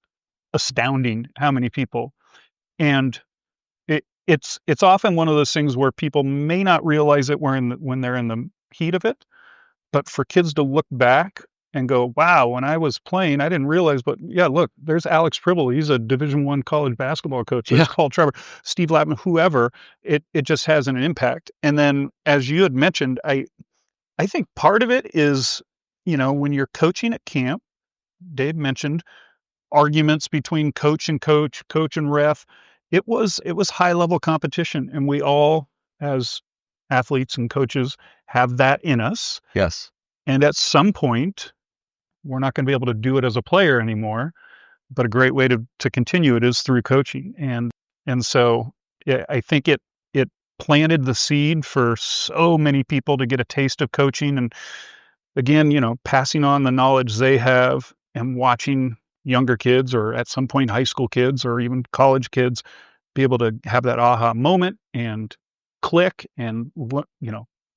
astounding how many people. And it's often one of those things where people may not realize it when they're in the heat of it, but for kids to look back and go, wow, when I was playing, I didn't realize, but yeah, look, there's Alex Pribble. He's a Division I college basketball coach. There's Paul Trevor, Steve Lavin, whoever. It just has an impact. And then, as you had mentioned, I think part of it is, when you're coaching at camp, Dave mentioned arguments between coach and ref. It was high level competition, and we all, as athletes and coaches, have that in us. Yes. And at some point, we're not going to be able to do it as a player anymore. But a great way to continue it is through coaching, and so I think it planted the seed for so many people to get a taste of coaching, and again, passing on the knowledge they have and watching younger kids, or at some point high school kids or even college kids, be able to have that aha moment and click and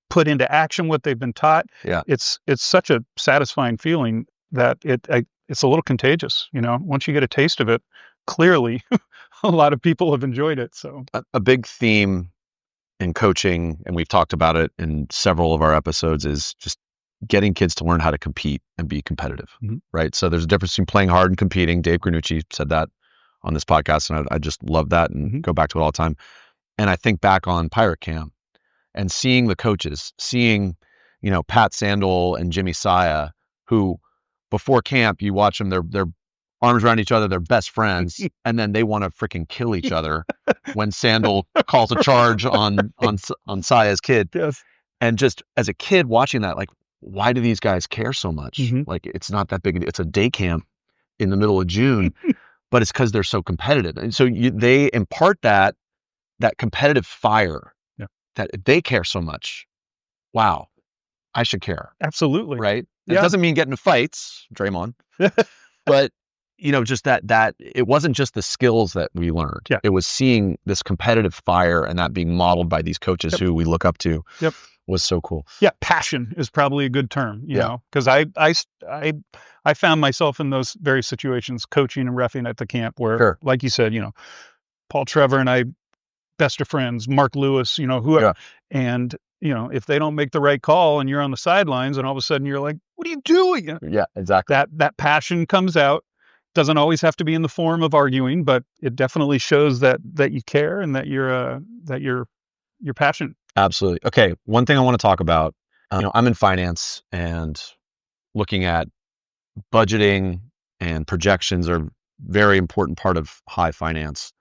put into action what they've been taught. It's such a satisfying feeling that it's a little contagious. Once you get a taste of it, clearly a lot of people have enjoyed it. So a big theme in coaching, and we've talked about it in several of our episodes, is just getting kids to learn how to compete and be competitive, right? So there's a difference between playing hard and competing. Dave Granucci said that on this podcast, and I just love that and go back to it all the time. And I think back on Pirate Camp and seeing the coaches, seeing, Pat Sandel and Jimmy Saya, who before camp, you watch them, they're arms around each other, they're best friends, and then they want to freaking kill each other when Sandel calls a charge on Saya's kid. Yes. And just as a kid watching that, like, why do these guys care so much? Like, it's not that big. It's a day camp in the middle of June, but it's because they're so competitive. And so they impart that competitive fire that they care so much. Wow, I should care. Absolutely. Right. It doesn't mean getting into fights, Draymond, but just that it wasn't just the skills that we learned. It was seeing this competitive fire and that being modeled by these coaches who we look up to. Was so cool. Yeah, passion is probably a good term, because I found myself in those very situations, coaching and reffing at the camp where, like you said, Paul Trevor and I, best of friends, Mark Lewis, whoever, and if they don't make the right call and you're on the sidelines and all of a sudden you're like, what are you doing? Yeah, exactly. That passion comes out. Doesn't always have to be in the form of arguing, but it definitely shows that you care and that you're passionate. Absolutely. Okay. One thing I want to talk about, I'm in finance and looking at budgeting and projections are very important part of high finance.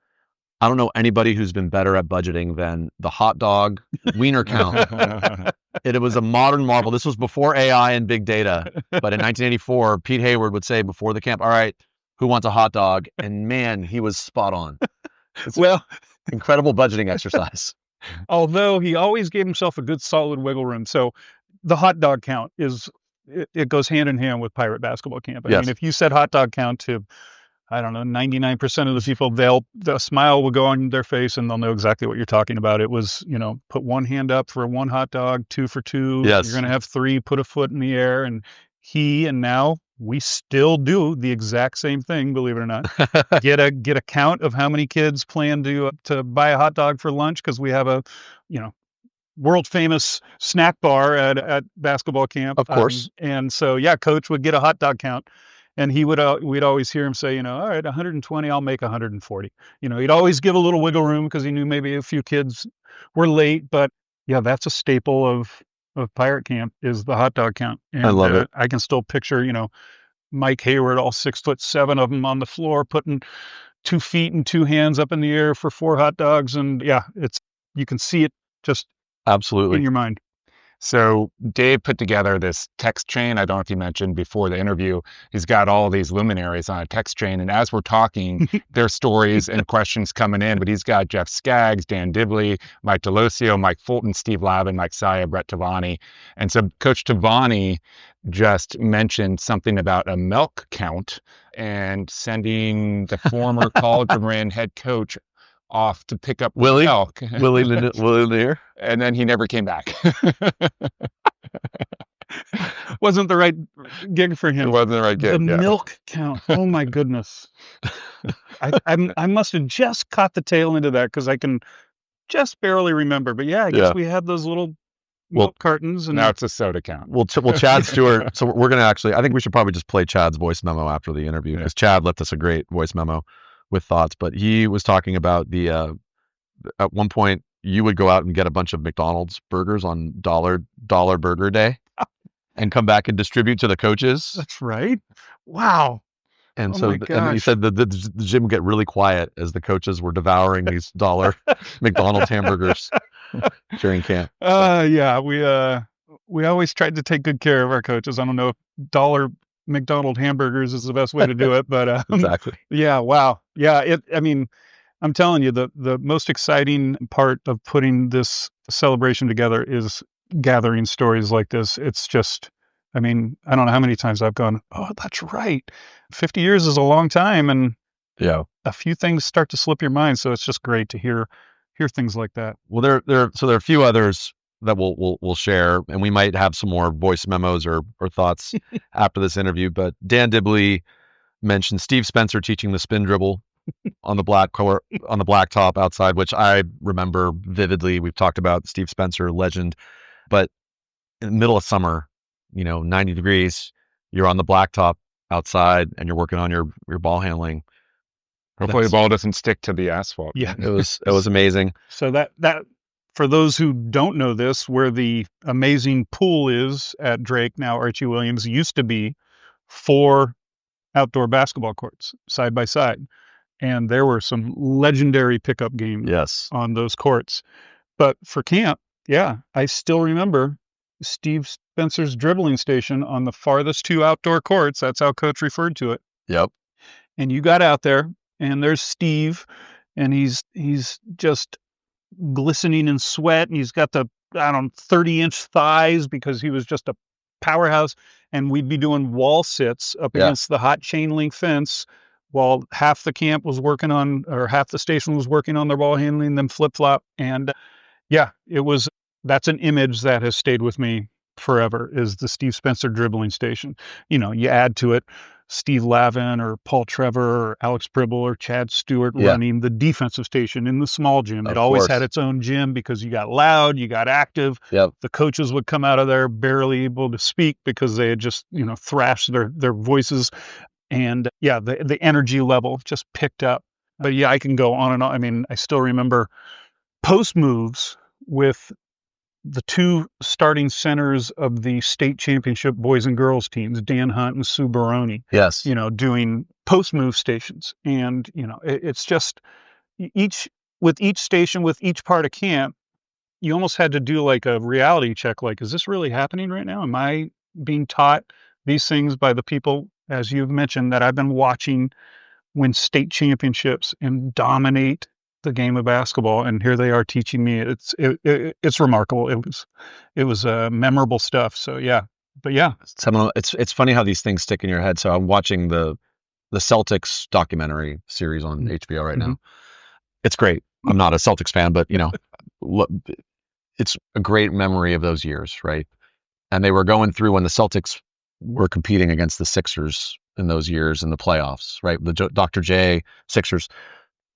I don't know anybody who's been better at budgeting than the hot dog wiener count. It was a modern marvel. This was before AI and big data. But in 1984, Pete Hayward would say before the camp, all right, who wants a hot dog? And man, he was spot on. Well, incredible budgeting exercise. Although he always gave himself a good solid wiggle room. So the hot dog count it goes hand in hand with Pirate Basketball Camp. I Yes. mean, if you said hot dog count to, I don't know, 99% of the people, the smile will go on their face and they'll know exactly what you're talking about. It was, put one hand up for one hot dog, 2 for 2. Yes. You're going to have 3, put a foot in the air. And now we still do the exact same thing, believe it or not. Get a count of how many kids plan to buy a hot dog for lunch because we have a, world famous snack bar at basketball camp. Of course. And so, coach would get a hot dog count. And we'd always hear him say, all right, 120, I'll make 140. He'd always give a little wiggle room because he knew maybe a few kids were late. But that's a staple of Pirate Camp is the hot dog count. And I love it. I can still picture, Mike Hayward, all 6'7" of them on the floor, putting 2 feet and 2 hands up in the air for 4 hot dogs. And you can see it just absolutely in your mind. So Dave put together this text chain. I don't know if you mentioned before the interview, he's got all these luminaries on a text chain. And as we're talking, there's stories and questions coming in, but he's got Jeff Skaggs, Dan Dibley, Mike Delosio, Mike Fulton, Steve Lavin, Mike Saya, Brett Tavani. And so Coach Tavani just mentioned something about a milk count and sending the former College of Marin head coach off to pick up milk. Willie Lanier. And then he never came back. Wasn't the right gig for him. It wasn't the right gig. The milk count. Oh my goodness. I must have just caught the tail end of that because I can just barely remember. But I guess we had those little milk cartons. And now it's a soda count. Well, Chad Stewart. So we're going to I think we should probably just play Chad's voice memo after the interview because Chad left us a great voice memo with thoughts. But he was talking about at one point you would go out and get a bunch of McDonald's burgers on dollar burger day and come back and distribute to the coaches. That's right. Wow. And and he said the gym would get really quiet as the coaches were devouring these dollar McDonald's hamburgers during camp. We always tried to take good care of our coaches. I don't know if dollar McDonald hamburgers is the best way to do it, but exactly. Yeah. Wow. Yeah. I'm telling you, the most exciting part of putting this celebration together is gathering stories like this. It's just, I don't know how many times I've gone, oh, that's right. 50 years is a long time, and a few things start to slip your mind. So it's just great to hear things like that. Well, there are a few others that we'll share, and we might have some more voice memos or thoughts after this interview. But Dan Dibley mentioned Steve Spencer teaching the spin dribble on the blacktop outside, which I remember vividly. We've talked about Steve Spencer, legend. But in the middle of summer, 90 degrees, you're on the blacktop outside and you're working on your ball handling. Hopefully the ball doesn't stick to the asphalt. Yeah, it was amazing. So that for those who don't know this, where the amazing pool is at Drake, now Archie Williams, used to be 4 outdoor basketball courts side by side. And there were some legendary pickup games on those courts. But for camp, I still remember Steve Spencer's dribbling station on the farthest 2 outdoor courts. That's how coach referred to it. Yep. And you got out there and there's Steve, and he's just glistening in sweat, and he's got the 30-inch thighs because he was just a powerhouse. And we'd be doing wall sits up against the hot chain link fence while half the camp was working on, or half the station was working on their ball handling, them flip flop. And that's an image that has stayed with me forever, is the Steve Spencer dribbling station. You add to it Steve Lavin or Paul Trevor or Alex Pribble or Chad Stewart running the defensive station in the small gym. It always had its own gym because you got loud, you got active. Yep. The coaches would come out of there barely able to speak because they had just, thrashed their voices. And the energy level just picked up. But I can go on and on. I still remember post moves with the two starting centers of the state championship boys and girls teams, Dan Hunt and Sue Baroni, Yes. doing post move stations. And, it's just with each station, with each part of camp, you almost had to do like a reality check. Like, is this really happening right now? Am I being taught these things by the people, as you've mentioned, that I've been watching win state championships and dominate the game of basketball, and here they are teaching me? It's remarkable. It was memorable stuff. So yeah, but yeah, It's funny how these things stick in your head. So I'm watching the Celtics documentary series on HBO right now. It's great. I'm not a Celtics fan, but it's a great memory of those years, right? And they were going through when the Celtics were competing against the Sixers in those years in the playoffs, right? The Dr. J Sixers.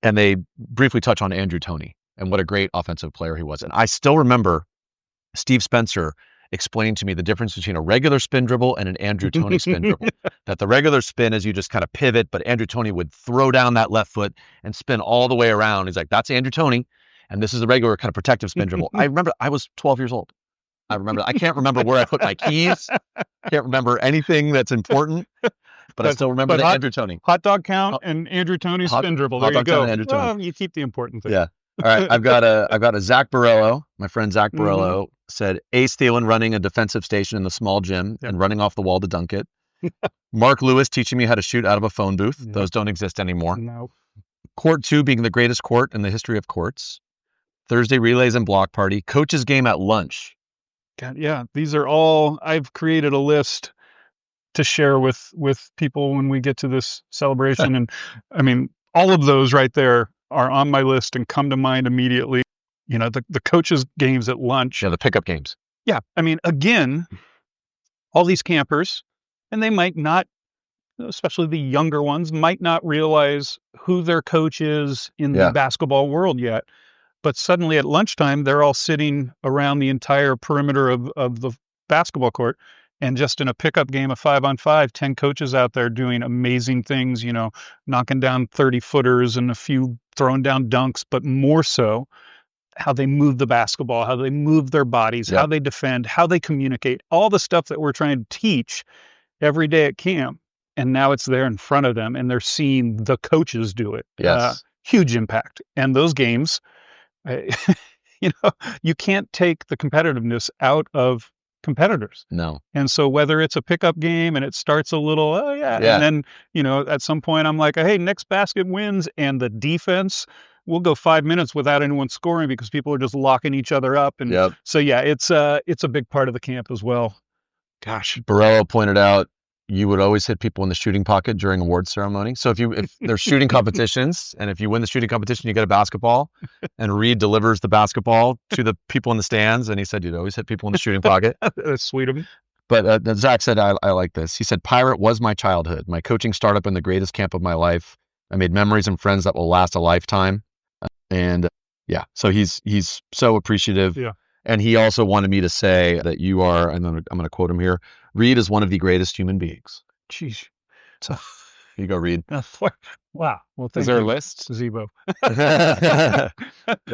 And they briefly touch on Andrew Toney and what a great offensive player he was. And I still remember Steve Spencer explaining to me the difference between a regular spin dribble and an Andrew Toney spin dribble. That the regular spin is you just kind of pivot, but Andrew Toney would throw down that left foot and spin all the way around. He's like, that's Andrew Toney. And this is a regular kind of protective spin dribble. I remember I was 12 years old. I can't remember where I put my keys. Can't remember anything that's important. But I still remember the Andrew Toney. Hot dog count and Andrew Toney spin dribble. There you go. Well, you keep the important thing. Yeah. All right. I've got a Zach Borello. My friend Zach Borello said Ace Thielen running a defensive station in the small gym and running off the wall to dunk it. Mark Lewis teaching me how to shoot out of a phone booth. Yeah. Those don't exist anymore. No. Court 2 being the greatest court in the history of courts. Thursday relays and block party. Coach's game at lunch. God, yeah. These are all, I've created a list to share with people when we get to this celebration. And I mean, all of those right there are on my list and come to mind immediately. The coaches' games at lunch. Yeah, the pickup games. Yeah. I mean, again, all these campers, and they might not, especially the younger ones, might not realize who their coach is in the basketball world yet. But suddenly at lunchtime, they're all sitting around the entire perimeter of the basketball court. And just in a pickup game of 5-on-5, 10 coaches out there doing amazing things, knocking down 30-footers and a few throwing down dunks, but more so how they move the basketball, how they move their bodies, how they defend, how they communicate, all the stuff that we're trying to teach every day at camp. And now it's there in front of them and they're seeing the coaches do it. Yes. Huge impact. And those games, you can't take the competitiveness out of competitors. No. And so whether it's a pickup game and it starts a little, and then, at some point I'm like, hey, next basket wins, and the defense will go 5 minutes without anyone scoring because people are just locking each other up. And so, it's a big part of the camp as well. Gosh. Borello pointed out you would always hit people in the shooting pocket during award ceremony. So if there's shooting competitions and if you win the shooting competition, you get a basketball, and Reed delivers the basketball to the people in the stands. And he said, you'd always hit people in the shooting pocket. That's sweet of him. But Zach said, I like this. He said, Pirate was my childhood, my coaching startup and the greatest camp of my life. I made memories and friends that will last a lifetime. And so he's so appreciative. Yeah. And he also wanted me to say that you are, and I'm going to quote him here, Reed is one of the greatest human beings. Jeez. So here you go, Reed. Wow. Well, is there a list? Zebo.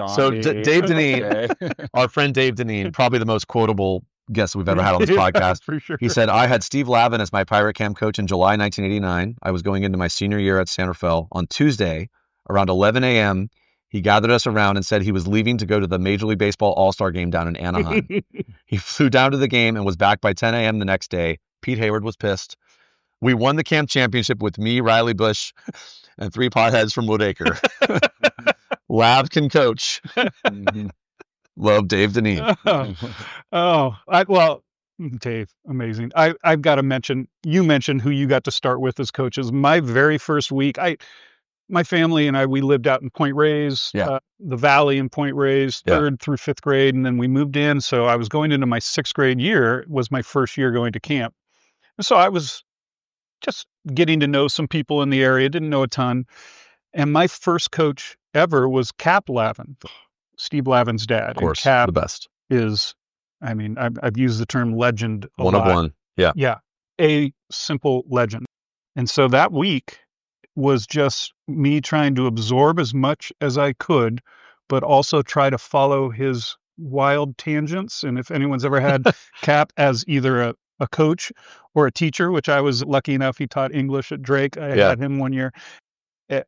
So Dave Deneen, our friend Dave Deneen, probably the most quotable guest we've ever had on this podcast. For sure. He said, I had Steve Lavin as my Pirate Camp coach in July 1989. I was going into my senior year at San Rafael. On Tuesday, around 11 a.m., he gathered us around and said he was leaving to go to the Major League Baseball All-Star game down in Anaheim. He flew down to the game and was back by 10 a.m. the next day. Pete Hayward was pissed. We won the camp championship with me, Riley Bush, and 3 potheads from Woodacre. Lav can coach. Love Dave Deneen. Dave, amazing. I've got to mention, you mentioned who you got to start with as coaches. My very first week, my family and we lived out in Point Reyes, the Valley in Point Reyes, 3rd through 5th grade. And then we moved in. So I was going into my 6th grade year, was my first year going to camp. And so I was just getting to know some people in the area, didn't know a ton. And my first coach ever was Cap Lavin, Steve Lavin's dad. Of course, and Cap the best. Is, I've used the term legend a lot. One of one. Yeah. Yeah. A simple legend. And so that week was just me trying to absorb as much as I could, but also try to follow his wild tangents. And if anyone's ever had Cap as either a coach or a teacher, which I was lucky enough, he taught English at Drake. I had him one year.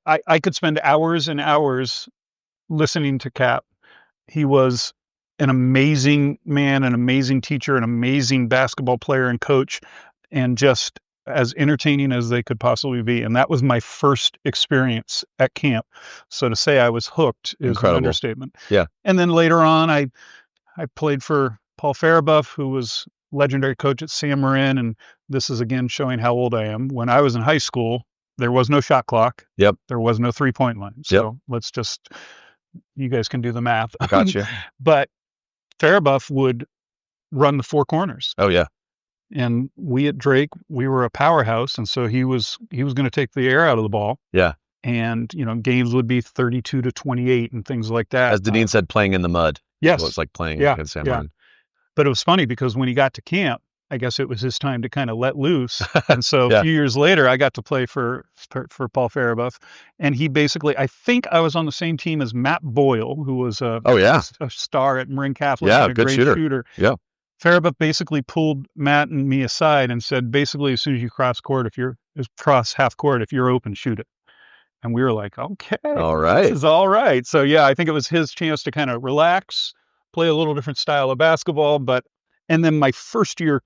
I could spend hours and hours listening to Cap. He was an amazing man, an amazing teacher, an amazing basketball player and coach, and just as entertaining as they could possibly be. And that was my first experience at camp. So to say I was hooked is an understatement. Yeah. And then later on, I played for Paul Farabuff, who was legendary coach at San Marin. And this is again showing how old I am. When I was in high school, there was no shot clock. Yep. There was no 3-point line. So let's just, you guys can do the math. Gotcha. But Farabuff would run the four corners. Oh yeah. And we at Drake, we were a powerhouse, and so he was going to take the air out of the ball. Yeah. And games would be 32-28 and things like that. As Deneen said, playing in the mud. Yes. It was like playing against San Marin. But it was funny because when he got to camp, I guess it was his time to kind of let loose. And so a few years later, I got to play for Paul Farabuff, and he basically, I think I was on the same team as Matt Boyle, who was a star at Marin Catholic, and a good great shooter. Yeah. Farabuff basically pulled Matt and me aside and said, basically, as soon as you cross half court, if you're open, shoot it. And we were like, okay, all right, this is all right. So I think it was his chance to kind of relax, play a little different style of basketball. And then my first year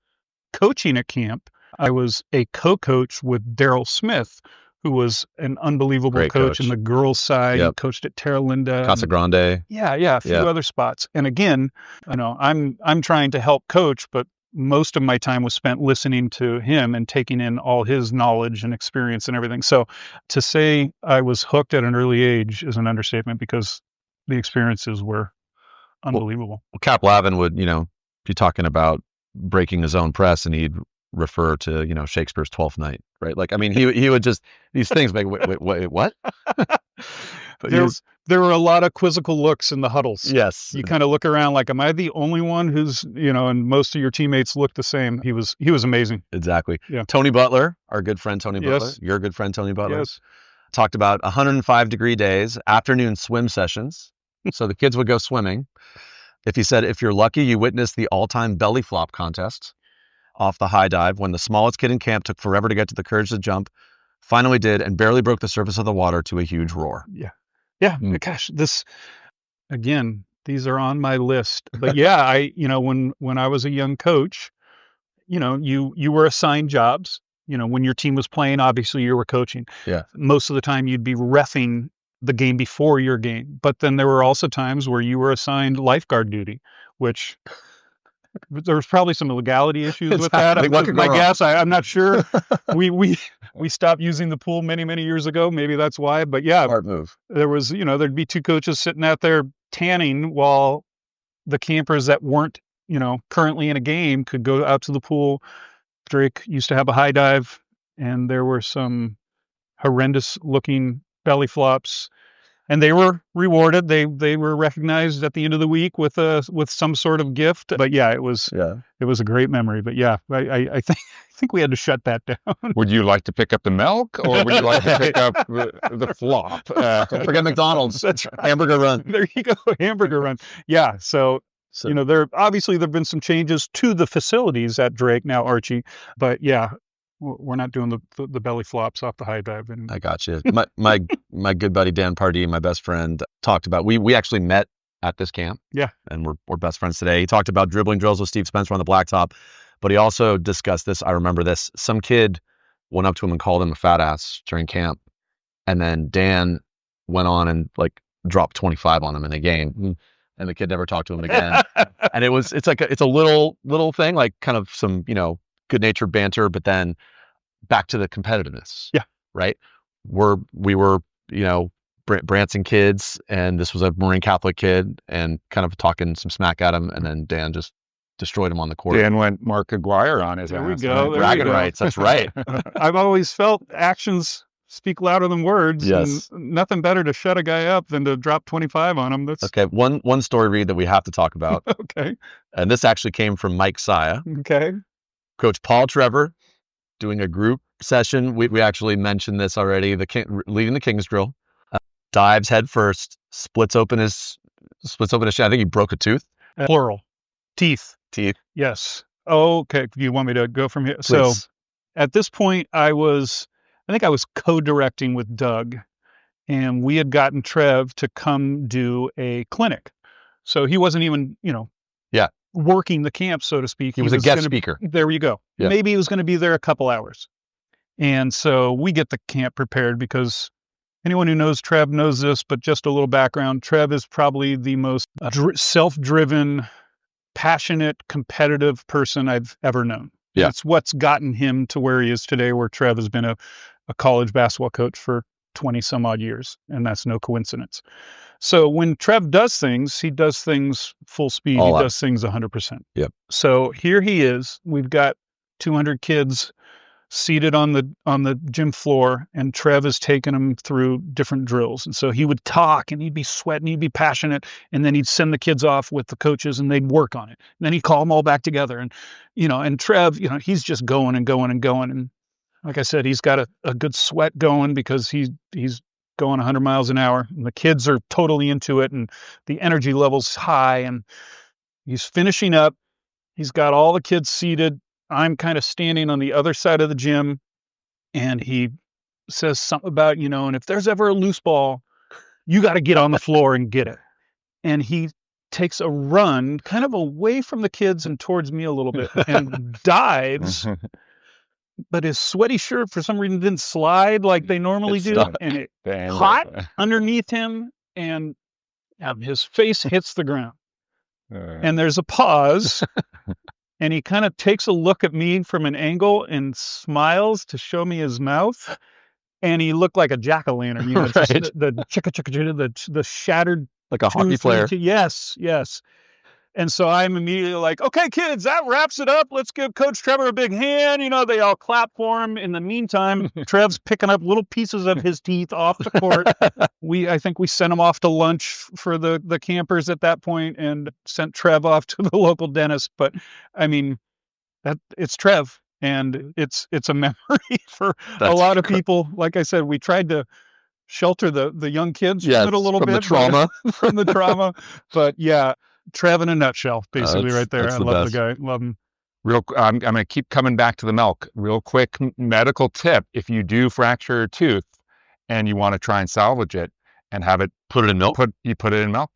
coaching at camp, I was a co-coach with Daryl Smith, who was an unbelievable Great coach in the girls' side. He coached at Terra Linda, Casa Grande. A few other spots. And again, I'm trying to help coach, but most of my time was spent listening to him and taking in all his knowledge and experience and everything. So to say I was hooked at an early age is an understatement, because the experiences were unbelievable. Well, Cap Lavin would, be talking about breaking his own press, and he'd refer to, Shakespeare's Twelfth Night, right? Like, I mean, he would just, these things like, wait, what? There were a lot of quizzical looks in the huddles. Yes. You kind of look around like, am I the only one who's, and most of your teammates look the same. He was amazing. Exactly. Yeah. Tony Butler, our good friend Tony Butler, Yes. your good friend Tony Butler, Yes. talked about 105-degree days, afternoon swim sessions. So the kids would go swimming. If you're lucky, you witnessed the all-time belly flop contest off the high dive, when the smallest kid in camp took forever to get to the courage to jump, finally did, and barely broke the surface of the water to a huge roar. Yeah. Gosh, these are on my list. But when I was a young coach, you were assigned jobs. When your team was playing, obviously you were coaching. Yeah. Most of the time you'd be reffing the game before your game. But then there were also times where you were assigned lifeguard duty, which there was probably some legality issues with that. My guess, I'm not sure. we stopped using the pool many, many years ago. Maybe that's why. But Smart move. there was, there'd be two coaches sitting out there tanning while the campers that weren't, currently in a game could go out to the pool. Drake used to have a high dive, and there were some horrendous looking belly flops, and they were rewarded. They were recognized at the end of the week with some sort of gift. But it was a great memory. But I think we had to shut that down. Would you like to pick up the milk, or would you like to pick up the flop? Don't forget McDonald's. That's right. Hamburger run. There you go, hamburger run. Yeah. So there've been some changes to the facilities at Drake now, Archie. But we're not doing the belly flops off the high dive. And I got you. My good buddy Dan Pardee, my best friend, talked about, we actually met at this camp. Yeah. And we're best friends today. He talked about dribbling drills with Steve Spencer on the blacktop, but he also discussed this. I remember this. Some kid went up to him and called him a fat ass during camp, and then Dan went on and dropped 25 on him in the game, and the kid never talked to him again. And it's a little thing, like kind of some good-natured banter, but then back to the competitiveness. Yeah. Right. We were, Branson kids, and this was a Marin Catholic kid, and kind of talking some smack at him, and then Dan just destroyed him on the court. Dan went Mark Aguirre on his There ass. we go. There Bragging we go. rights. That's right. I've always felt actions speak louder than words. Yes. And nothing better to shut a guy up than to drop 25 on him. That's Okay. One story, Reed, that we have to talk about. okay. And this actually came from Mike Saya. Okay. Coach Paul Trevor doing a group session. We actually mentioned this already. Leading the King's drill, dives head first, splits open his shin. I think he broke a tooth. Plural. Teeth. Teeth. Yes. Okay. Do you want me to go from here? Please. So at this point, I think I was co-directing with Doug, and we had gotten Trev to come do a clinic. So he wasn't even, working the camp, so to speak. He was a guest speaker. There you go. Yeah. Maybe he was going to be there a couple hours. And so we get the camp prepared because anyone who knows Trev knows this, but just a little background. Trev is probably the most self-driven, passionate, competitive person I've ever known. Yeah. It's what's gotten him to where he is today, where Trev has been a college basketball coach for 20 some odd years. And that's no coincidence. So when Trev does things, he does things full speed. All he out. does things 100%. Yep. So here he is. We've got 200 kids seated on the gym floor, and Trev is taking them through different drills. And so he would talk, and he'd be sweating, he'd be passionate, and then he'd send the kids off with the coaches, and they'd work on it. And then he'd call them all back together. And, and Trev, he's just going and going and going. And like I said, he's got a good sweat going because he's going 100 miles an hour, and the kids are totally into it, and the energy level's high, and he's finishing up. He's got all the kids seated. I'm kind of standing on the other side of the gym, and he says something about, and if there's ever a loose ball, you got to get on the floor and get it. And he takes a run kind of away from the kids and towards me a little bit and dives. But his sweaty shirt, for some reason, didn't slide like they normally do. And it caught underneath him, and his face hits the ground. And there's a pause. And he kind of takes a look at me from an angle and smiles to show me his mouth. And he looked like a jack-o'-lantern. Right. The shattered. Like a hockey player. Yes. And so I'm immediately like, okay, kids, that wraps it up. Let's give Coach Trevor a big hand. They all clap for him. In the meantime, Trev's picking up little pieces of his teeth off the court. I think we sent him off to lunch for the campers at that point and sent Trev off to the local dentist. But I mean, it's Trev, and it's a memory for a lot of people. Like I said, we tried to shelter the young kids from it a little bit. From the trauma. But yeah. Trev in a nutshell, basically, right there. I love the guy. Love him. I'm going to keep coming back to the milk. Real quick medical tip: if you do fracture your tooth and you want to try and salvage it and have it, put it in milk. You put it in milk.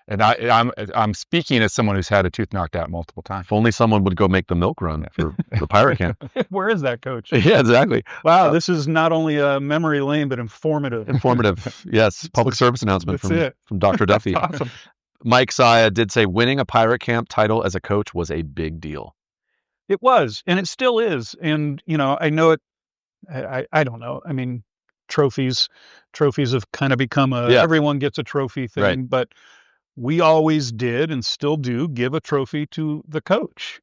And I'm speaking as someone who's had a tooth knocked out multiple times. If only someone would go make the milk run for the pirate camp. Where is that, Coach? Yeah, exactly. Wow, this is not only a memory lane, but informative. Yes. Public service announcement from Dr. Duffy. Awesome. Mike Saya did say winning a pirate camp title as a coach was a big deal. It was, and it still is. And, I know it, I don't know. I mean, trophies have kind of become everyone gets a trophy thing, right. But we always did and still do give a trophy to the coach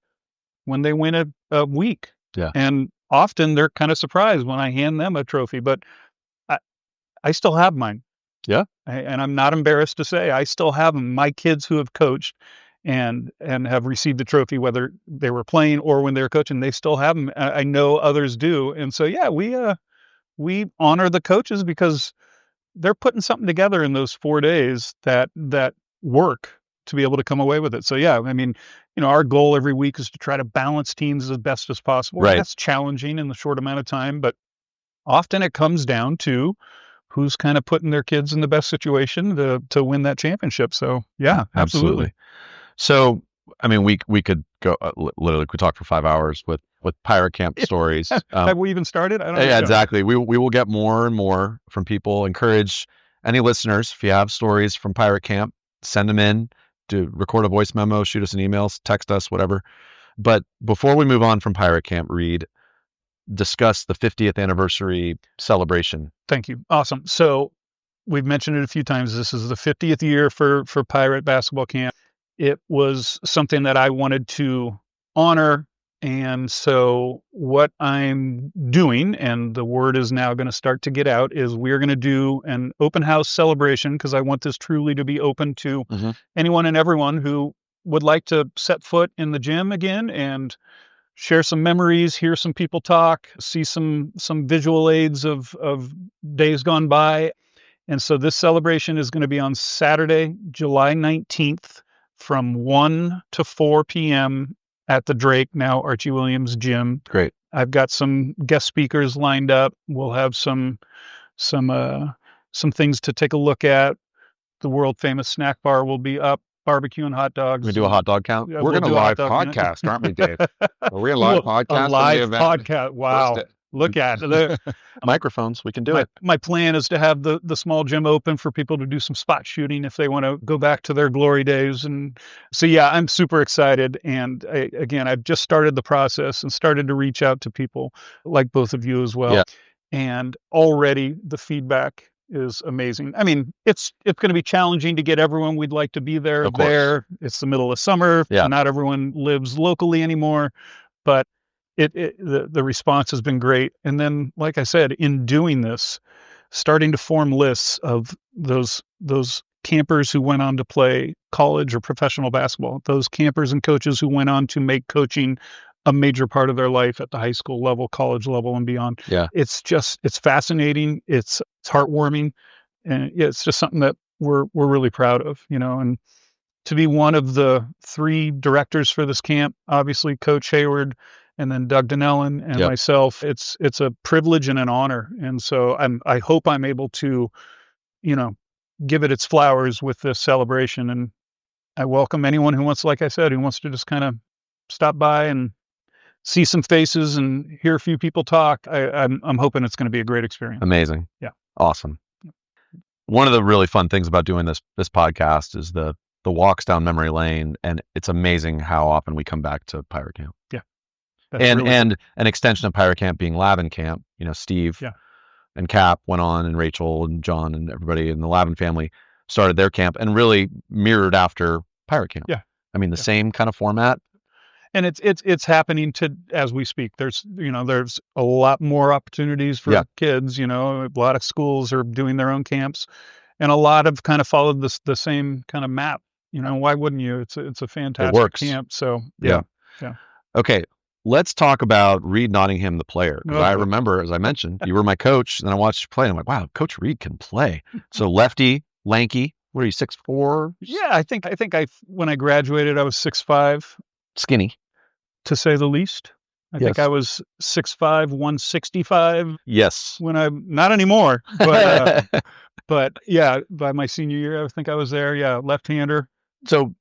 when they win a week. Yeah. And often they're kind of surprised when I hand them a trophy, but I still have mine. Yeah. And I'm not embarrassed to say I still have them. My kids who have coached and have received the trophy, whether they were playing or when they were coaching, they still have them. I know others do. And so, yeah, we honor the coaches because they're putting something together in those 4 days that work to be able to come away with it. So, yeah, I mean, our goal every week is to try to balance teams as best as possible. Right. That's challenging in the short amount of time, but often it comes down to who's kind of putting their kids in the best situation to win that championship. So yeah, absolutely. So, I mean, we could go literally could talk for 5 hours with pirate camp stories. Have we even started? I don't know. Yeah, exactly. We will get more and more from people. Encourage any listeners, if you have stories from pirate camp, send them in, to record a voice memo, shoot us an email, text us, whatever. But before we move on from pirate camp, Reed, discuss the 50th anniversary celebration. Thank you. Awesome. So we've mentioned it a few times. This is the 50th year for Pirate Basketball Camp. It was something that I wanted to honor. And so what I'm doing, and the word is now going to start to get out, is we're going to do an open house celebration because I want this truly to be open to anyone and everyone who would like to set foot in the gym again and share some memories, hear some people talk, see some visual aids of days gone by. And so this celebration is going to be on Saturday, July 19th from 1 to 4 p.m. at the Drake, now Archie Williams gym. Great. I've got some guest speakers lined up. We'll have some things to take a look at. The world famous snack bar will be up, barbecue and hot dogs. We do a hot dog count. Yeah, We're we'll going to do a hot live dog count. podcast, aren't we, Dave? Are we a live podcast? A live in the event? podcast. Wow. Look at it. Microphones. We can do it. My plan is to have the small gym open for people to do some spot shooting if they want to go back to their glory days. And so, yeah, I'm super excited. And I've just started the process and started to reach out to people like both of you as well. Yeah. And already the feedback is amazing. I mean, it's going to be challenging to get everyone we'd like to be there. Of course. It's the middle of summer. Yeah. Not everyone lives locally anymore, but the response has been great. And then, like I said, in doing this, starting to form lists of those campers who went on to play college or professional basketball, those campers and coaches who went on to make coaching a major part of their life at the high school level, college level, and beyond. Yeah. It's fascinating. It's heartwarming. And it's just something that we're really proud of, and to be one of the 3 directors for this camp, obviously Coach Hayward, and then Doug Donnellan and Yep. myself, it's a privilege and an honor. And so I hope I'm able to, give it its flowers with this celebration. And I welcome anyone who wants to just kind of stop by and see some faces and hear a few people talk. I'm hoping it's going to be a great experience. Amazing. Yeah. Awesome. One of the really fun things about doing this podcast is the walks down memory lane, and it's amazing how often we come back to Pirate Camp. Yeah. And an extension of Pirate Camp being Lavin Camp. Steve and Cap went on, and Rachel and John and everybody in the Lavin family started their camp and really mirrored after Pirate Camp. Yeah. I mean, the same kind of format. And it's happening as we speak. There's a lot more opportunities for kids. A lot of schools are doing their own camps, and a lot have kind of followed the same kind of map. Why wouldn't you? It's a fantastic camp. So yeah. Okay, let's talk about Reed Nottingham, the player. Because I remember, as I mentioned, you were my coach, and then I watched you play, and I'm like, wow, Coach Reed can play. So lefty, lanky. What are you, 6'4"? Yeah, I think when I graduated, I was 6'5", skinny, to say the least. I think I was 6'5", 165. Yes. When not anymore, but but yeah, by my senior year, I think I was there. Yeah, left-hander. So,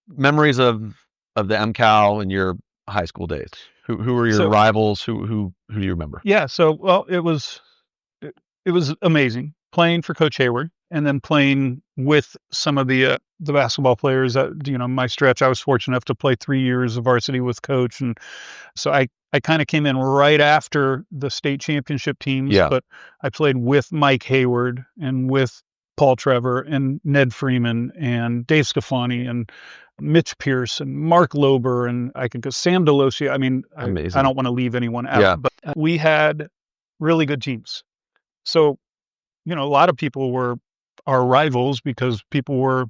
memories of the MCal in your high school days. Who were your rivals? Who do you remember? Yeah. So, it was amazing playing for Coach Hayward, and then playing with some of the basketball players that, my stretch. I was fortunate enough to play 3 years of varsity with Coach. And so I kind of came in right after the state championship teams, but I played with Mike Hayward and with Paul Trevor and Ned Freeman and Dave Scafani and Mitch Pierce and Mark Lober, and I could go Sam Delosia. I mean, I don't want to leave anyone out, but we had really good teams. So, a lot of people were our rivals because people were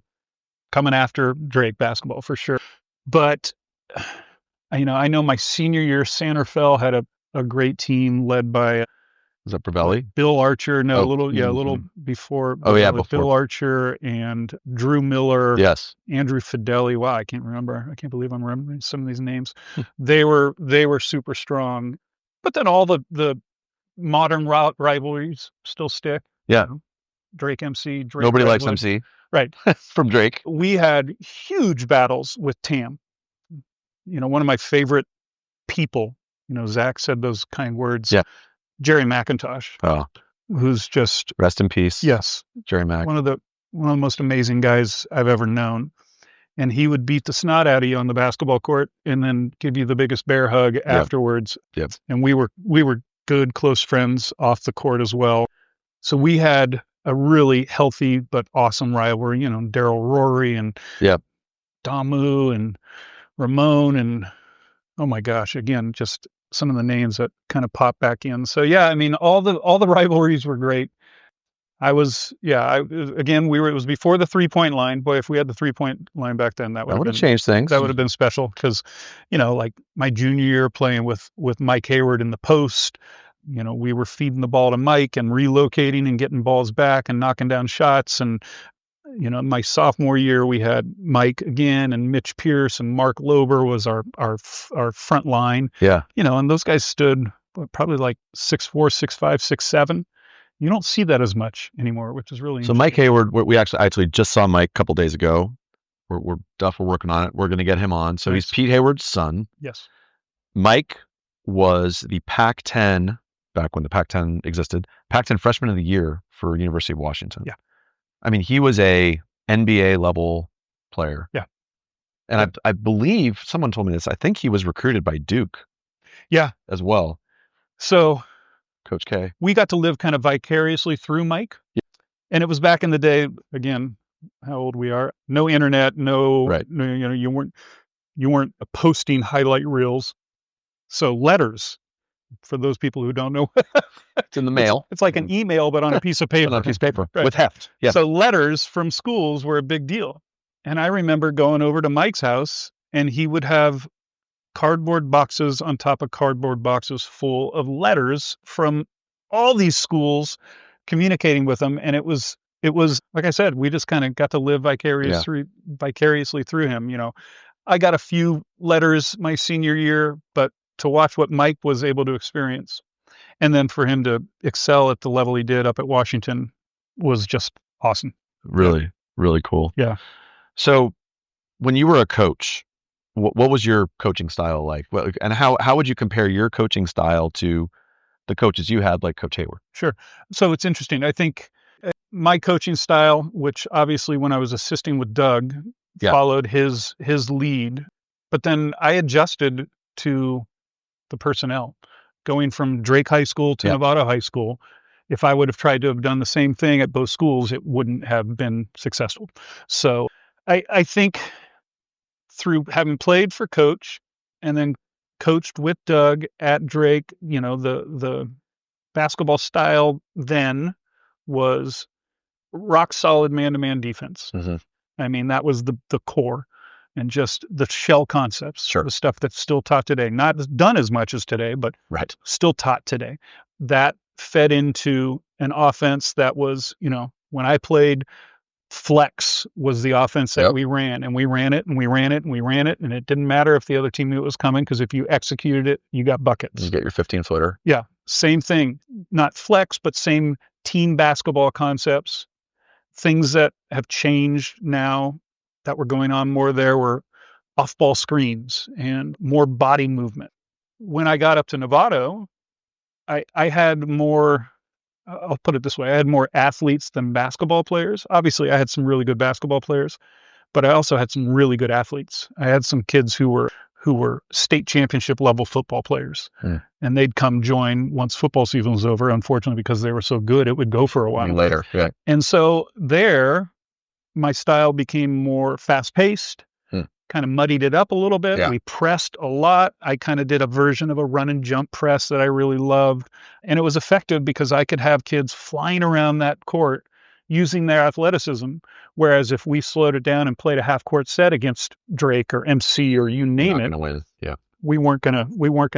coming after Drake basketball for sure. But, I know my senior year, Santerfell had a great team led by Was that Pravelli? Bill Archer. No, a little before. Before Bill Archer and Drew Miller. Yes. Andrew Fideli. Wow, I can't remember. I can't believe I'm remembering some of these names. They were super strong. But then all the modern rivalries still stick. Yeah. Drake MC. Drake Nobody Redwood. likes MC. Right. From Drake. We had huge battles with Tam. One of my favorite people. Zach said those kind words. Yeah. Jerry McIntosh. Oh. Who's just Rest in peace. yes, Jerry Mac. one of the most amazing guys I've ever known. And he would beat the snot out of you on the basketball court and then give you the biggest bear hug afterwards. Yep. And we were good, close friends off the court as well. So we had a really healthy but awesome rivalry. Daryl Rory and Damu and Ramon and oh my gosh, again, just some of the names that kind of pop back in. So yeah, I mean, all the rivalries were great. It was before the 3-point line. Boy, if we had the 3-point line back then, that would have changed things. That would have been special because, like my junior year playing with Mike Hayward in the post, we were feeding the ball to Mike and relocating and getting balls back and knocking down shots. And My sophomore year, we had Mike again and Mitch Pierce, and Mark Lober was our front line. Yeah. And those guys stood probably like 6'4", 6'5", 6'7". You don't see that as much anymore, which is really So interesting. Mike Hayward, we actually just saw Mike a couple days ago. We're working on it. We're going to get him on. So Nice. he's Pete Hayward's son. Yes. Mike was the Pac-10, back when the Pac-10 existed, Pac-10 Freshman of the Year for University of Washington. Yeah. I mean, he was a NBA level player. Yeah. And I believe someone told me this. I think he was recruited by Duke. Yeah. As well. So Coach K. We got to live kind of vicariously through Mike. Yeah. And it was back in the day, again, how old we are. No internet, Right. you weren't posting highlight reels. So letters, for those people who don't know, It's in the mail. it's like an email, but on a piece of paper. On a piece of paper. Right. With heft. Yeah. So letters from schools were a big deal. And I remember going over to Mike's house, and he would have cardboard boxes on top of cardboard boxes full of letters from all these schools, communicating with them. And it was like I said, we just kind of got to live vicariously through him. I got a few letters my senior year, but to watch what Mike was able to experience, and then for him to excel at the level he did up at Washington was just awesome. Really, really cool. Yeah. So when you were a coach, what was your coaching style like? And how would you compare your coaching style to the coaches you had, like Coach Hayward? Sure. So it's interesting. I think my coaching style, which obviously when I was assisting with Doug, followed his lead, but then I adjusted to the personnel. Going from Drake High School to Novato High School, if I would have tried to have done the same thing at both schools, it wouldn't have been successful. So I think through having played for Coach and then coached with Doug at Drake, the basketball style then was rock solid man-to-man defense. Mm-hmm. I mean, that was the core, and just the shell concepts, the stuff that's still taught today, not done as much as today, but still taught today. That fed into an offense that was, when I played, flex was the offense that we ran, and we ran it and we ran it and we ran it. And it didn't matter if the other team knew it was coming, because if you executed it, you got buckets. You get your 15-footer. Yeah. Same thing, not flex, but same team basketball concepts. Things that have changed now that were going on more there were off-ball screens and more body movement. When I got up to Novato, I had more, I'll put it this way, I had more athletes than basketball players. Obviously, I had some really good basketball players, but I also had some really good athletes. I had some kids who were state championship level football players, and they'd come join once football season was over. Unfortunately, because they were so good, it would go for a while later. Yeah. And so there, my style became more fast-paced, kind of muddied it up a little bit. We pressed a lot. I kind of did a version of a run and jump press that I really loved. And it was effective because I could have kids flying around that court using their athleticism. Whereas if we slowed it down and played a half-court set against Drake or MC or you name it, win. Yeah. we weren't gonna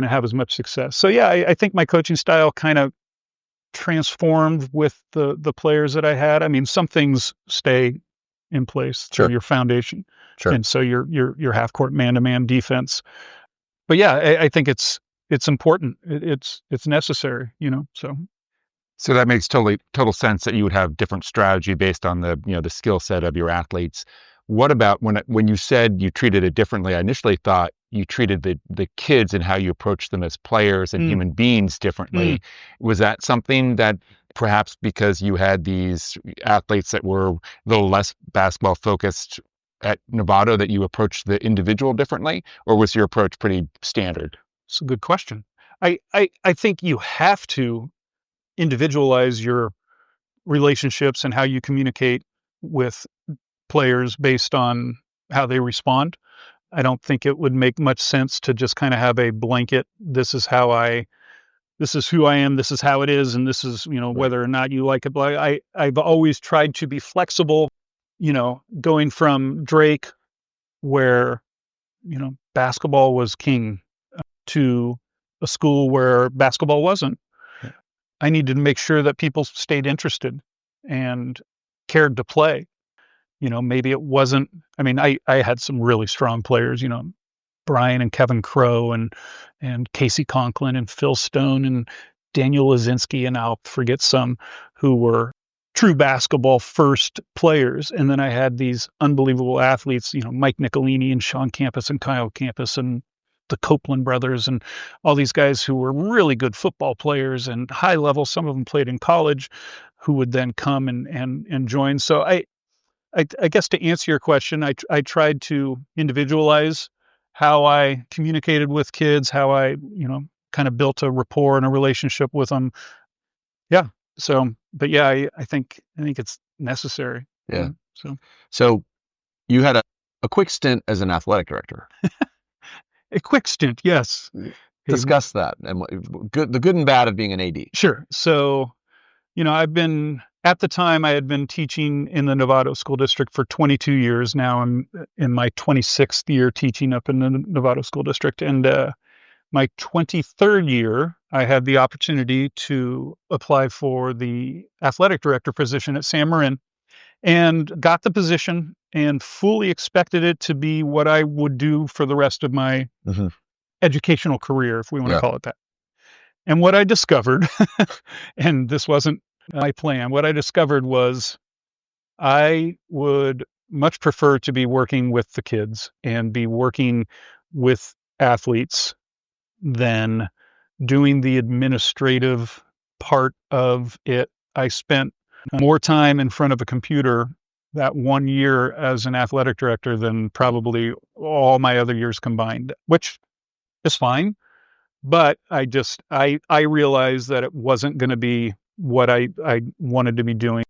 have as much success. So yeah, I think my coaching style kind of transformed with the players that I had. I mean, some things stay in place through your foundation. And so your half court man-to-man defense. But yeah, I think it's important. It's necessary, So that makes total sense that you would have different strategy based on the skill set of your athletes. What about when you said you treated it differently? I initially thought you treated the kids and how you approached them as players and human beings differently. Was that something that perhaps because you had these athletes that were a little less basketball focused at Novato that you approached the individual differently, or was your approach pretty standard? It's a good question. I think you have to individualize your relationships and how you communicate with players based on how they respond. I don't think it would make much sense to just kind of have a blanket, this is who I am, this is how it is, and this is, whether or not you like it. But I've always tried to be flexible, going from Drake, where, basketball was king, to a school where basketball wasn't. I needed to make sure that people stayed interested and cared to play. maybe it wasn't, I mean, I had some really strong players, Brian and Kevin Crow and Casey Conklin and Phil Stone and Daniel Lazinski, and I'll forget some who were true basketball first players. And then I had these unbelievable athletes, Mike Nicolini and Sean Campus and Kyle Campus and the Copeland brothers and all these guys who were really good football players and high level. Some of them played in college, who would then come and join. So I guess to answer your question, I tried to individualize how I communicated with kids, how I, kind of built a rapport and a relationship with them. Yeah. So, but yeah, I think it's necessary. Yeah. So you had a quick stint as an athletic director. A quick stint, yes. Discuss that and the good and bad of being an AD. Sure. So, at the time I had been teaching in the Novato School District for 22 years. Now I'm in my 26th year teaching up in the Novato School District. And my 23rd year, I had the opportunity to apply for the athletic director position at San Marin and got the position and fully expected it to be what I would do for the rest of my educational career, if we want to call it that. And what I discovered, and this wasn't my plan, what I discovered was I would much prefer to be working with the kids and be working with athletes than doing the administrative part of it. I spent more time in front of a computer that 1 year as an athletic director than probably all my other years combined, which is fine. But I realized that it wasn't going to be what I wanted to be doing.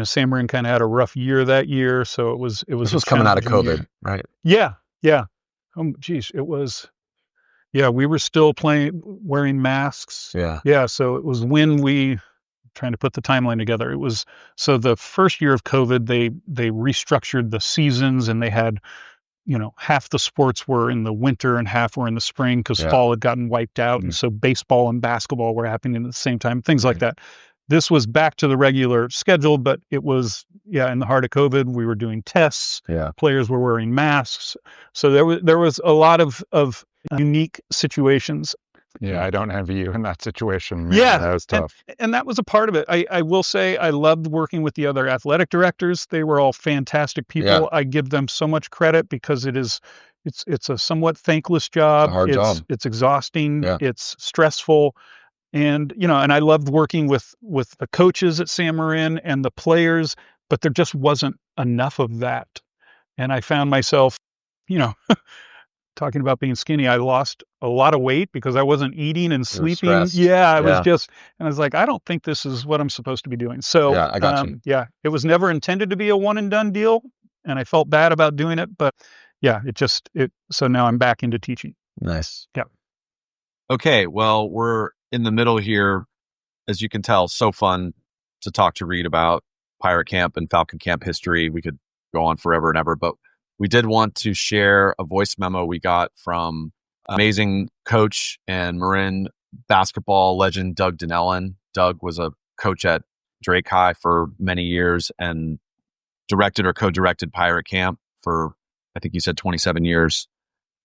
San Marin kind of had a rough year that year, so it was. This was coming out of COVID, year. Right? Yeah. Oh, geez, it was. Yeah, we were still wearing masks. Yeah. So it was when trying to put the timeline together. It was, so the first year of COVID, they restructured the seasons, and they had, half the sports were in the winter and half were in the spring because fall had gotten wiped out. And so baseball and basketball were happening at the same time, things like that. This was back to the regular schedule, but it was, in the heart of COVID, we were doing tests. Players were wearing masks. So there was a lot of unique situations. Yeah, I don't envy you in that situation. Yeah, that was tough. And that was a part of it. I will say I loved working with the other athletic directors. They were all fantastic people. Yeah. I give them so much credit because it's a somewhat thankless job. It's a hard job. It's exhausting. Yeah. It's stressful. And, and I loved working with the coaches at San Marin and the players, but there just wasn't enough of that. And I found myself, talking about being skinny, I lost a lot of weight because I wasn't eating and sleeping. I was just, and I was like, I don't think this is what I'm supposed to be doing. So, I got you. It was never intended to be a one and done deal. And I felt bad about doing it, but so now I'm back into teaching. Nice. Yeah. Okay. Well, we're in the middle here. As you can tell, so fun to talk to Reed about Pirate Camp and Falcon Camp history. We could go on forever and ever, but we did want to share a voice memo we got from amazing coach and Marin basketball legend, Doug Donnellan. Doug was a coach at Drake High for many years and directed or co-directed Pirate Camp for, I think you said 27 years.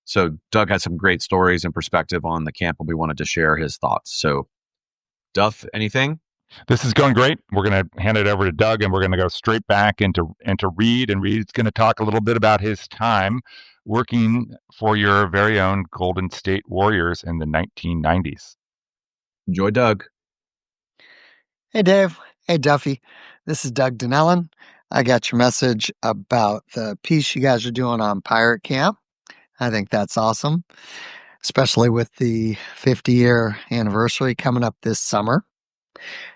So Doug had some great stories and perspective on the camp, and we wanted to share his thoughts. So Duff, anything? This is going great. We're going to hand it over to Doug, and we're going to go straight back into Reed. And Reed's going to talk a little bit about his time working for your very own Golden State Warriors in the 1990s. Enjoy, Doug. Hey, Dave. Hey, Duffy. This is Doug Donnellan. I got your message about the piece you guys are doing on Pirate Camp. I think that's awesome, especially with the 50-year anniversary coming up this summer.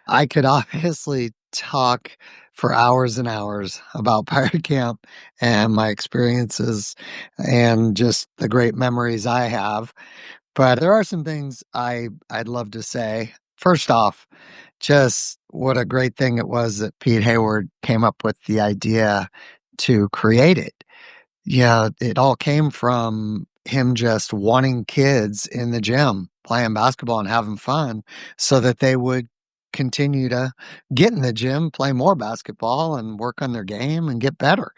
I could obviously talk for hours and hours about Pirate Camp and my experiences and just the great memories I have. But there are some things I'd love to say. First off, just what a great thing it was that Pete Hayward came up with the idea to create it. Yeah, it all came from him just wanting kids in the gym playing basketball and having fun so that they would continue to get in the gym, play more basketball, and work on their game and get better.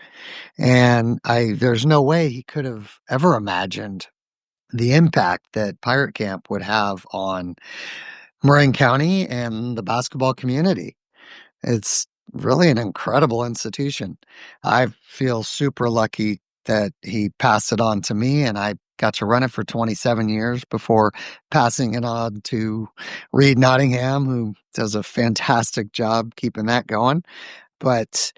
And there's no way he could have ever imagined the impact that Pirate Camp would have on Marin County and the basketball community. It's really an incredible institution. I feel super lucky that he passed it on to me, and I got to run it for 27 years before passing it on to Reed Nottingham, who does a fantastic job keeping that going. But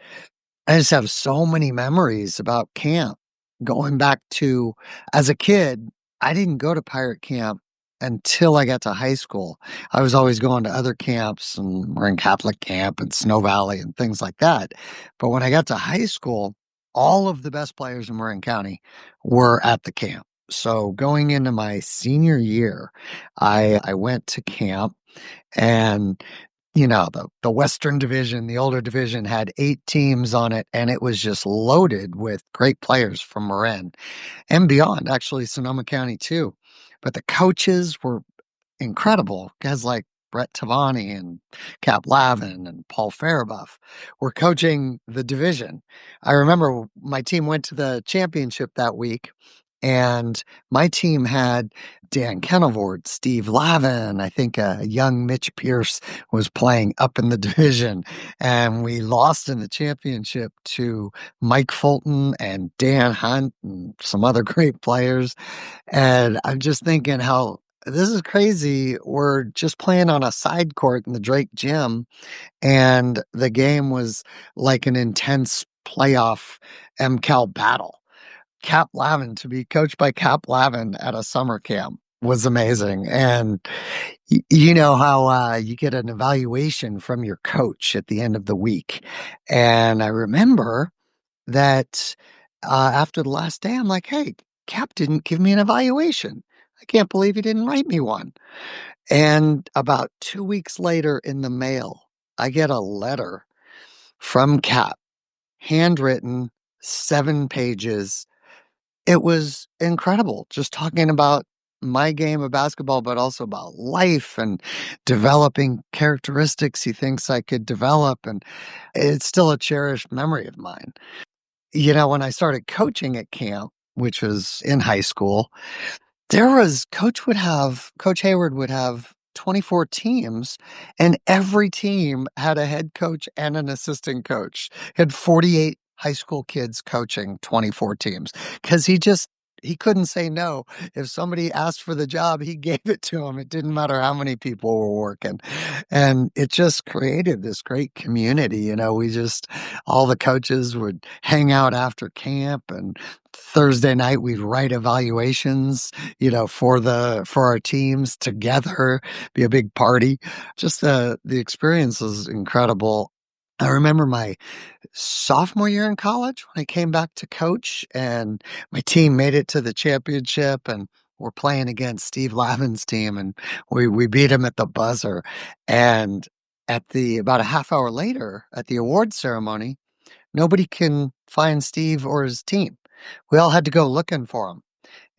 I just have so many memories about camp. Going back to, as a kid, I didn't go to Pirate Camp until I got to high school. I was always going to other camps, and we're in Catholic Camp and Snow Valley and things like that. But when I got to high school, all of the best players in Marin County were at the camp. So going into my senior year, I went to camp, and the Western Division, the older division, had 8 teams on it, and it was just loaded with great players from Marin and beyond, actually Sonoma County too. But the coaches were incredible. Guys like Brett Tavani and Cap Lavin and Paul Faribuff were coaching the division. I remember my team went to the championship that week, and my team had Dan Kenilvord, Steve Lavin, I think a young Mitch Pierce was playing up in the division, and we lost in the championship to Mike Fulton and Dan Hunt and some other great players. And I'm just thinking how this is crazy. We're just playing on a side court in the Drake gym, and the game was like an intense playoff MCAL battle. Cap Lavin, to be coached by Cap Lavin at a summer camp was amazing. And you know how you get an evaluation from your coach at the end of the week. And I remember that after the last day, I'm like, hey, Cap didn't give me an evaluation. I can't believe he didn't write me one. And about 2 weeks later in the mail, I get a letter from Cap, handwritten, 7 pages. It was incredible, just talking about my game of basketball, but also about life and developing characteristics he thinks I could develop. And it's still a cherished memory of mine. When I started coaching at camp, which was in high school, Coach Hayward would have 24 teams, and every team had a head coach and an assistant coach. He had 48 high school kids coaching 24 teams because he couldn't say no. If somebody asked for the job, he gave it to them. It didn't matter how many people were working. And it just created this great community. All the coaches would hang out after camp, and Thursday night we'd write evaluations, for our teams together, be a big party. Just the experience was incredible. I remember my sophomore year in college when I came back to coach, and my team made it to the championship, and we're playing against Steve Lavin's team, and we beat him at the buzzer. And about a half hour later at the award ceremony, nobody can find Steve or his team. We all had to go looking for him.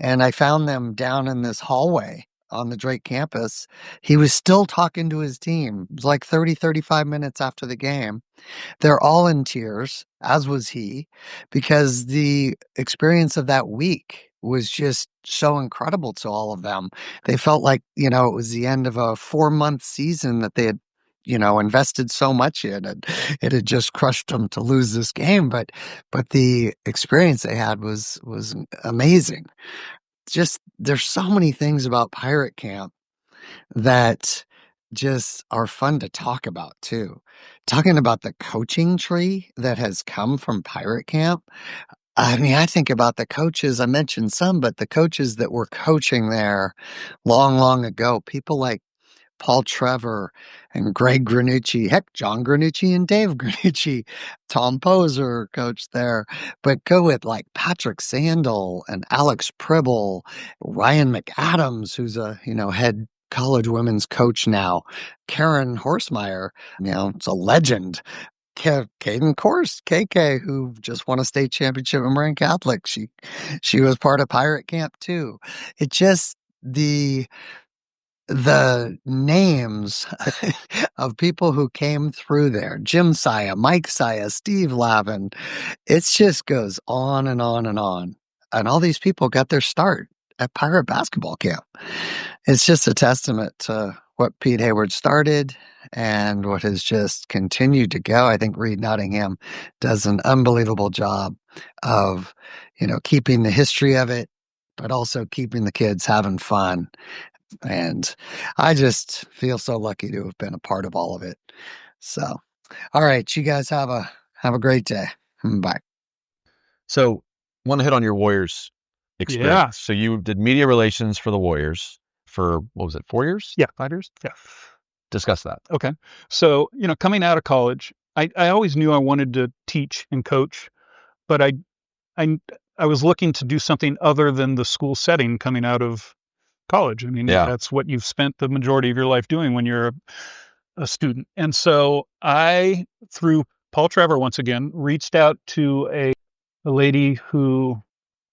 And I found them down in this hallway on the Drake campus. He was still talking to his team. It was like 35 minutes after the game. They're all in tears, as was he, because the experience of that week was just so incredible to all of them. They felt like, it was the end of a 4-month season that they had, invested so much in, and it had just crushed them to lose this game. But the experience they had was amazing. Just, there's so many things about Pirate Camp that just are fun to talk about too. Talking about the coaching tree that has come from Pirate Camp. I mean, I think about the coaches, I mentioned some, but the coaches that were coaching there long, long ago, people like Paul Trevor and Greg Granucci, heck, John Granucci and Dave Granucci, Tom Poser coached there, but go with like Patrick Sandel and Alex Pribble, Ryan McAdams, who's a, head college women's coach now, Karen Horsemeyer, it's a legend. Caden Course, KK, who just won a state championship in Marin Catholic. She was part of Pirate Camp too. It just, the the names of people who came through there, Jim Saya, Mike Saya, Steve Lavin, it just goes on and on and on. And all these people got their start at Pirate Basketball Camp. It's just a testament to what Pete Hayward started and what has just continued to go. I think Reed Nottingham does an unbelievable job of, keeping the history of it, but also keeping the kids having fun. And I just feel so lucky to have been a part of all of it. So, all right, you guys have a great day. Bye. So, want to hit on your Warriors experience. Yeah. So you did media relations for the Warriors for, what was it, 4 years? Yeah. 5 years? Yeah. Discuss that. Okay. So, coming out of college, I always knew I wanted to teach and coach, but I was looking to do something other than the school setting coming out of college. I mean, that's what you've spent the majority of your life doing when you're a student. And so I, through Paul Trevor once again, reached out to a lady who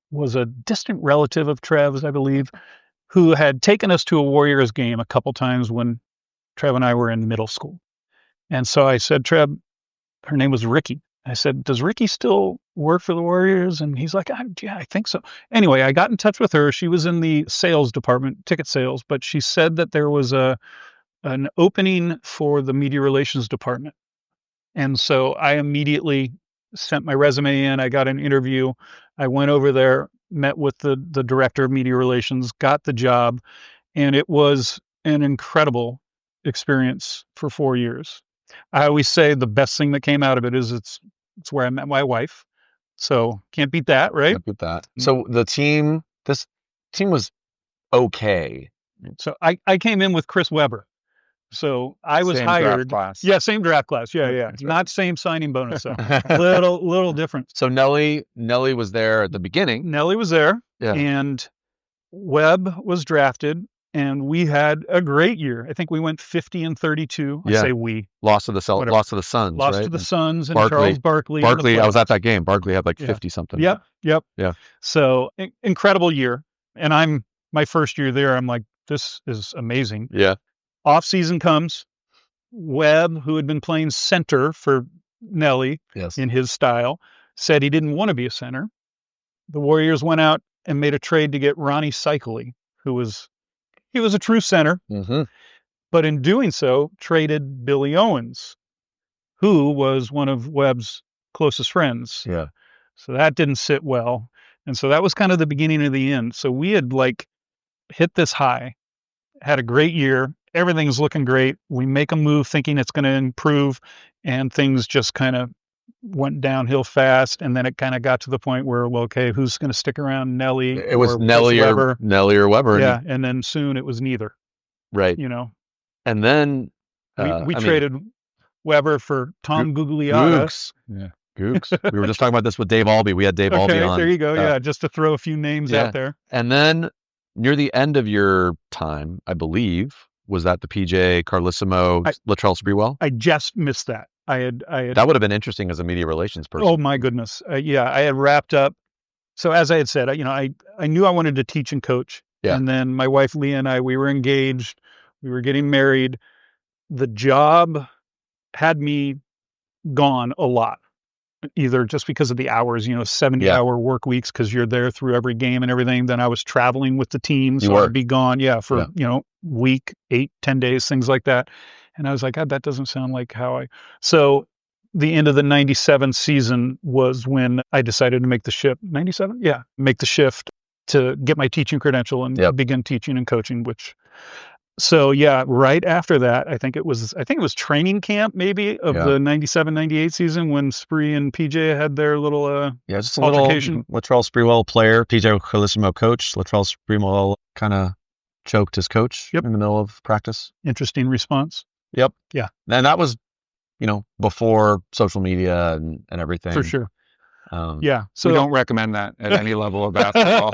was a distant relative of Trev's, I believe, who had taken us to a Warriors game a couple times when Trev and I were in middle school. And so I said, Trev, her name was Ricky. I said, does Ricky still work for the Warriors? And he's like, yeah, I think so. Anyway, I got in touch with her. She was in the sales department, ticket sales, but she said that there was an opening for the media relations department. And so I immediately sent my resume in. I got an interview. I went over there, met with the director of media relations, got the job, and it was an incredible experience for 4 years. I always say the best thing that came out of it is it's where I met my wife. So can't beat that, right? Can't beat that. So this team was okay. So I came in with Chris Webber. So I was hired. Draft class. Yeah, same draft class. Yeah. Right. Not same signing bonus. So little different. So Nelly was there at the beginning. Nelly was there. Yeah. And Webb was drafted. And we had a great year. I think we went 50-32. I say we. Lost to the Suns, right? Lost to the Suns and Charles Barkley. I was at that game. Barkley had like 50 something. Yep. Yeah. So incredible year. And my first year there, I'm like, this is amazing. Yeah. Off season comes. Webb, who had been playing center for Nelly in his style, said he didn't want to be a center. The Warriors went out and made a trade to get Ronnie Cycli, who was a true center, but in doing so, traded Billy Owens, who was one of Webb's closest friends. Yeah. So that didn't sit well. And so that was kind of the beginning of the end. So we had hit this high, had a great year. Everything's looking great. We make a move thinking it's going to improve, and things just kind of went downhill fast. And then it kind of got to the point where, well, okay, who's going to stick around? Nelly? It was Nelly or Webber. Yeah. And then soon it was neither. Right. And then we traded Webber for Tom Gugliotta. Gooks. Yeah. Gooks. We were just talking about this with Dave Albee. We had Dave Albee on. There you go. Just to throw a few names out there. And then near the end of your time, I believe, was that the PJ Carlissimo, Latrell Sprewell? I just missed that. I had that would have been interesting as a media relations person. Oh my goodness. I had wrapped up. So as I had said, I knew I wanted to teach and coach. Yeah. And then my wife, Leah, and I, we were engaged. We were getting married. The job had me gone a lot, either just because of the hours, 70-hour work weeks, because you're there through every game and everything. Then I was traveling with the team, so I'd be gone, for week, 8-10 days, things like that. And I was like, God, that doesn't sound like how so the end of the 97 season was when I decided to make the shift. 97? Yeah. Make the shift to get my teaching credential and begin teaching and coaching, so right after that, I think it was training camp maybe of the 97-98 season when Spree and PJ had their little just a altercation. Little Latrell Sprewell player, PJ Carlissimo coach. Latrell Sprewell kind of choked his coach in the middle of practice. Interesting response. Yep. Yeah. And that was, before social media and everything. For sure. So we don't recommend that at any level of basketball.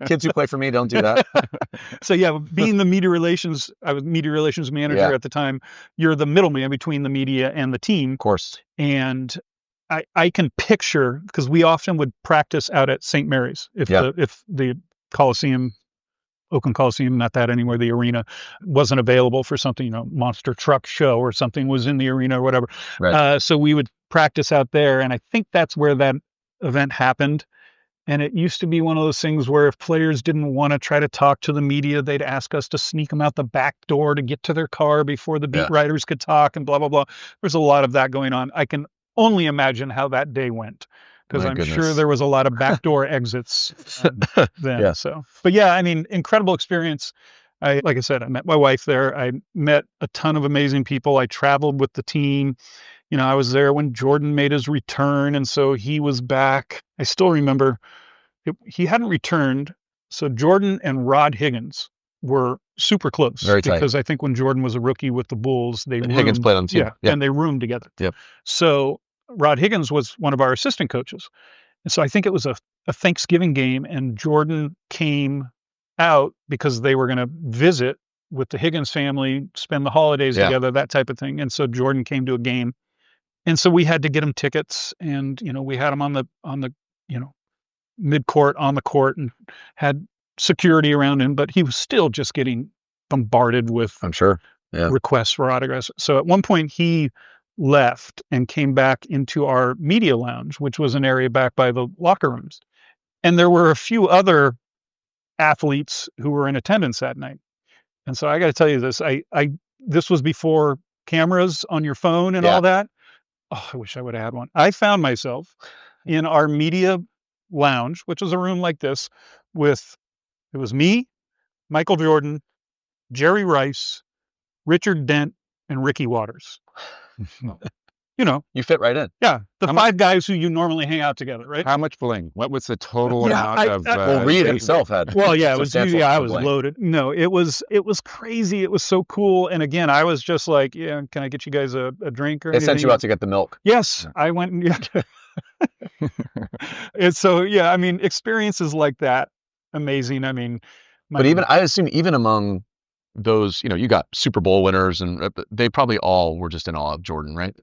Kids who play for me don't do that. So being the media relations, I was media relations manager at the time. You're the middleman between the media and the team. Of course. And I can picture, because we often would practice out at St. Mary's if the Coliseum Oakland Coliseum, not that anymore. The arena wasn't available for something, monster truck show or something was in the arena or whatever. Right. So we would practice out there. And I think that's where that event happened. And it used to be one of those things where if players didn't want to try to talk to the media, they'd ask us to sneak them out the back door to get to their car before the beat writers could talk and blah, blah, blah. There's a lot of that going on. I can only imagine how that day went because I'm sure there was a lot of backdoor exits then. Yeah. So, but yeah, I mean, incredible experience. Like I said, I met my wife there. I met a ton of amazing people. I traveled with the team. I was there when Jordan made his return, and so he was back. I still remember he hadn't returned, so Jordan and Rod Higgins were super close. Very tight. Because I think when Jordan was a rookie with the Bulls, Higgins played on the team. Yeah, and they roomed together. Yep. So Rod Higgins was one of our assistant coaches. And so I think it was a Thanksgiving game, and Jordan came out because they were going to visit with the Higgins family, spend the holidays together, that type of thing. And so Jordan came to a game. And so we had to get him tickets, and we had him on the mid-court, on the court, and had security around him, but he was still just getting bombarded with I'm sure requests for autographs. So at one point he left and came back into our media lounge, which was an area back by the locker rooms. And there were a few other athletes who were in attendance that night. And so I got to tell you this, this was before cameras on your phone and all that. Oh, I wish I would have had one. I found myself in our media lounge, which was a room like this, it was me, Michael Jordan, Jerry Rice, Richard Dent, and Ricky Waters. You fit right in. Yeah, the five guys who you normally hang out together, right? How much bling? What was the total amount of? Well, Reed himself had. Well, yeah, it was. substantial Yeah, I was bling. loaded. No, it was crazy. It was so cool. And again, I was just like, yeah, can I get you guys a drink or They anything? sent you out to get the milk. Yes, I went. And so, yeah, I mean, experiences like that, amazing. I mean, But I assume even among those, you got Super Bowl winners, and they probably all were just in awe of Jordan, right?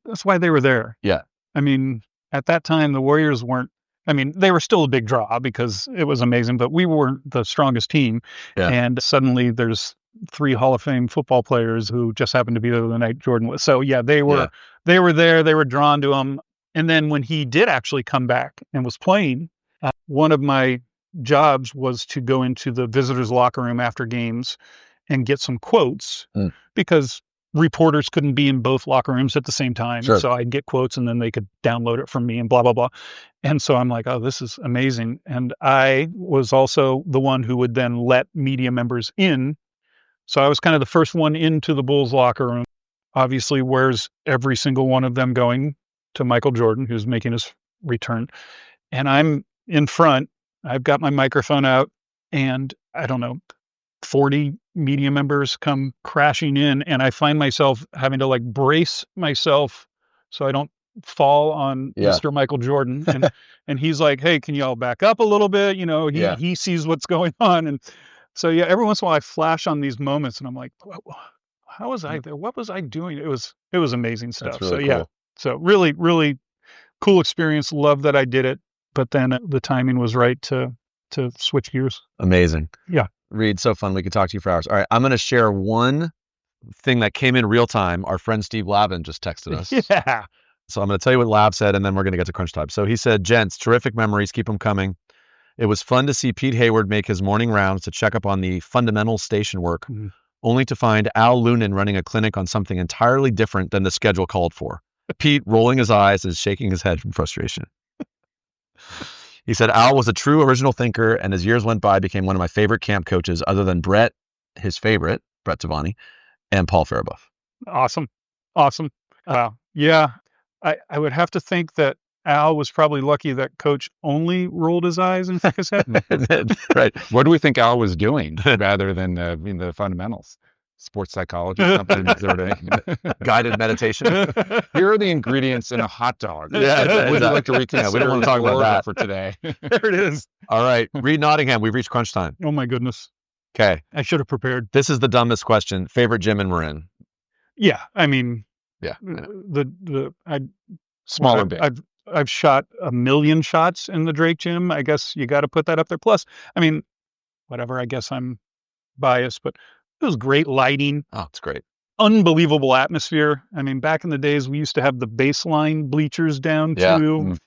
that's why they were there. Yeah. I mean, at that time, the Warriors weren't. I mean, they were still a big draw because it was amazing, but we weren't the strongest team. Yeah. And suddenly, there's 3 Hall of Fame football players who just happened to be there the night Jordan was. So yeah, they were there. They were drawn to him. And then when he did actually come back and was playing, one of my jobs was to go into the visitors' locker room after games and get some quotes because reporters couldn't be in both locker rooms at the same time. Sure. So I'd get quotes and then they could download it from me and blah, blah, blah. And so I'm like, oh, this is amazing. And I was also the one who would then let media members in. So I was kind of the first one into the Bulls locker room. Obviously, where's every single one of them going? To Michael Jordan, who's making his return. And I'm in front. I've got my microphone out, and I don't know, 40 media members come crashing in, and I find myself having to brace myself so I don't fall on Mr. Michael Jordan. And he's like, hey, can you all back up a little bit? He sees what's going on. And so, yeah, every once in a while I flash on these moments and I'm like, how was I there? What was I doing? It was amazing stuff. That's really so, cool. yeah. So really, really cool experience. Love that I did it. But then the timing was right to switch gears. Amazing. Yeah. Reed, so fun. We could talk to you for hours. All right. I'm going to share one thing that came in real time. Our friend Steve Lavin just texted us. Yeah. So I'm going to tell you what Lav said, and then we're going to get to crunch time. So he said, gents, terrific memories. Keep them coming. It was fun to see Pete Hayward make his morning rounds to check up on the fundamental station work, only to find Al Lunan running a clinic on something entirely different than the schedule called for. Pete rolling his eyes and shaking his head from frustration. He said, Al was a true original thinker, and as years went by, became one of my favorite camp coaches, other than Brett, his favorite, Brett Tavani, and Paul Farabuff. Awesome. Yeah, I would have to think that Al was probably lucky that Coach only rolled his eyes and shook his head. Right. What do we think Al was doing rather than the fundamentals? Sports psychology, something sort of guided meditation. Here are the ingredients in a hot dog. Yeah, would you like to reconsider? Yeah, we don't want to talk about that for today. There it is. All right, Reed Nottingham, we've reached crunch time. Oh my goodness. Okay, I should have prepared. This is the dumbest question. Favorite gym in Marin? Yeah, I mean, yeah, small or big. I've shot 1 million shots in the Drake gym. I guess you got to put that up there. Plus, I mean, whatever. I guess I'm biased, but it was great lighting. Oh, it's great. Unbelievable atmosphere. I mean, back in the days, we used to have the baseline bleachers down Yeah. to,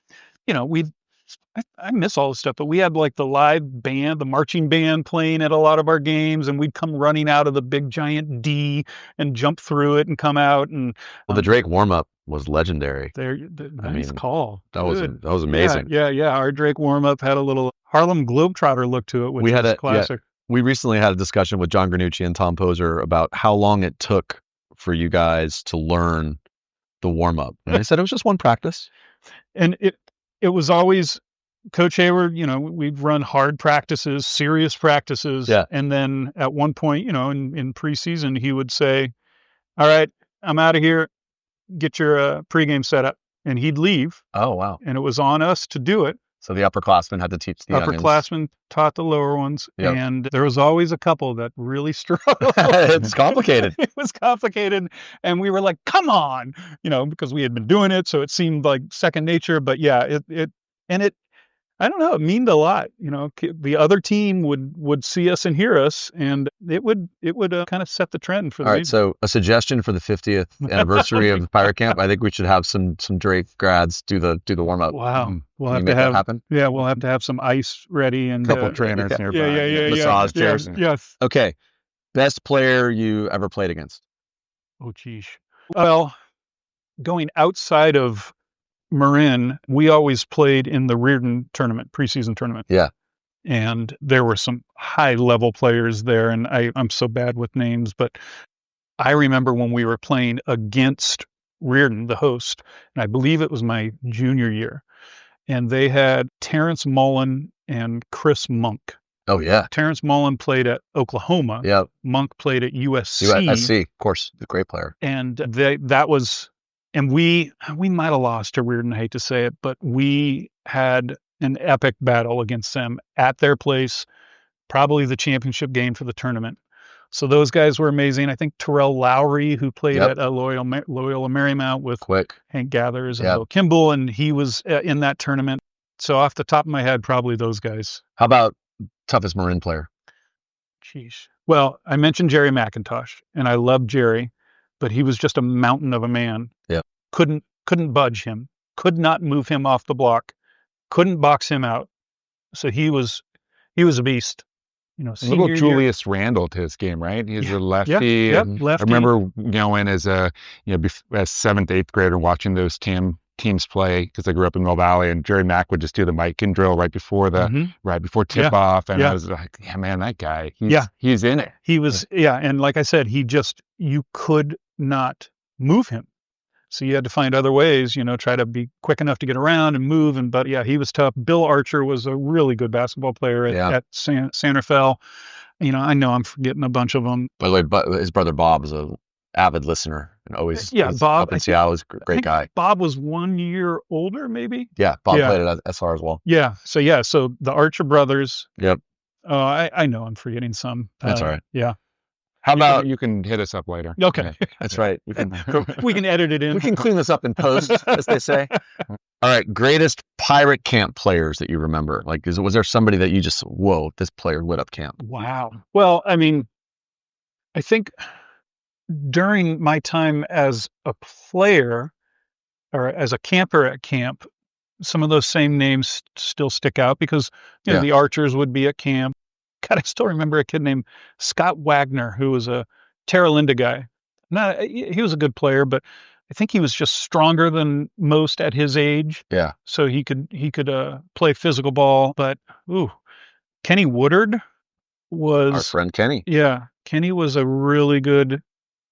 I miss all this stuff, but we had like the live band, the marching band playing at a lot of our games, and we'd come running out of the big giant D and jump through it and come out. And Well, the Drake warm up was legendary. nice call. That was Good. amazing. Yeah. Our Drake warm up had a little Harlem Globetrotter look to it, which was classic. We recently had a discussion with John Granucci and Tom Poser about how long it took for you guys to learn the warm up. And they said it was just one practice. And it was always Coach Hayward, we'd run hard practices, serious practices. Yeah. And then at one point, in preseason, he would say, all right, I'm out of here. Get your pregame set up. And he'd leave. Oh, wow. And it was on us to do it. So the upperclassmen had to teach the upperclassmen taught the lower ones. Yep. And there was always a couple that really struggled. It's complicated. It was complicated. And we were like, come on, because we had been doing it. So it seemed like second nature. But yeah, I don't know, it meant a lot. The other team would see us and hear us, and it would kind of set the trend for the All right, so a suggestion for the 50th anniversary of Pirate Camp. I think we should have some Drake grads do the warm up. Wow, we'll have Can you to make have that happen. Yeah, we'll have to have some ice ready and A couple trainers nearby. Yeah. Massage chairs. Yes. Okay, best player you ever played against? Oh, geez. Well, going outside of Marin, we always played in the Reardon tournament, preseason tournament. Yeah. And there were some high level players there, and I'm so bad with names, but I remember when we were playing against Reardon, the host, and I believe it was my junior year, and they had Terrence Mullen and Chris Monk. Oh, yeah. Terrence Mullen played at Oklahoma. Yeah. Monk played at USC. USC, of course, the great player. And we might have lost to Reardon, I hate to say it, but we had an epic battle against them at their place, probably the championship game for the tournament. So those guys were amazing. I think Terrell Lowry, who played at Loyola Marymount with Hank Gathers and Bill Kimball, and he was in that tournament. So off the top of my head, probably those guys. How about toughest Marin player? Jeez. Well, I mentioned Jerry McIntosh, and I love Jerry, but he was just a mountain of a man. Yeah. Couldn't budge him. Could not move him off the block. Couldn't box him out. So he was a beast. Little Julius Randle to his game, right? He's a lefty. Yep, lefty. I remember going as a seventh, eighth grader watching those teams play because I grew up in Mill Valley, and Jerry Mack would just do the mic and drill right before tip off, and I was like, yeah, man, that guy, he's in it. He was, and like I said, you could not move him. So you had to find other ways, try to be quick enough to get around and move. But he was tough. Bill Archer was a really good basketball player at Santa Fe. I know I'm forgetting a bunch of them. By the way, his brother Bob is an avid listener and always Bob up in Seattle. Was a great guy. Bob was 1 year older, maybe. Yeah, Bob played at SR as well. Yeah. So the Archer brothers. Yep. I know I'm forgetting some. That's all right. Yeah. How about you can hit us up later? Okay. That's right. We can edit it in. We can clean this up in post, as they say. All right. Greatest Pirate Camp players that you remember? Like, was there somebody that you just, whoa, this player lit up camp? Wow. Well, I mean, I think during my time as a player or as a camper at camp, some of those same names still stick out because, the Archers would be at camp. God, I still remember a kid named Scott Wagner, who was a Terra Linda guy. He was a good player, but I think he was just stronger than most at his age. Yeah. So he could play physical ball. But Kenny Woodard was our friend Kenny. Yeah, Kenny was a really good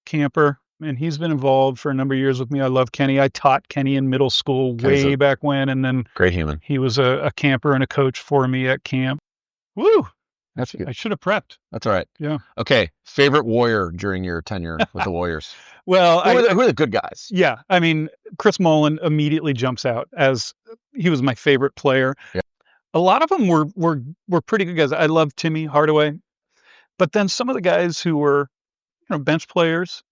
camper, and he's been involved for a number of years with me. I love Kenny. I taught Kenny in middle school way back when, and then great human. He was a camper and a coach for me at camp. Woo! That's good. I should have prepped. That's all right. Yeah. Okay. Favorite Warrior during your tenure with the Warriors? Well, who are the good guys? Yeah. I mean, Chris Mullen immediately jumps out as he was my favorite player. Yeah. A lot of them were pretty good guys. I love Timmy Hardaway. But then some of the guys who were, bench players,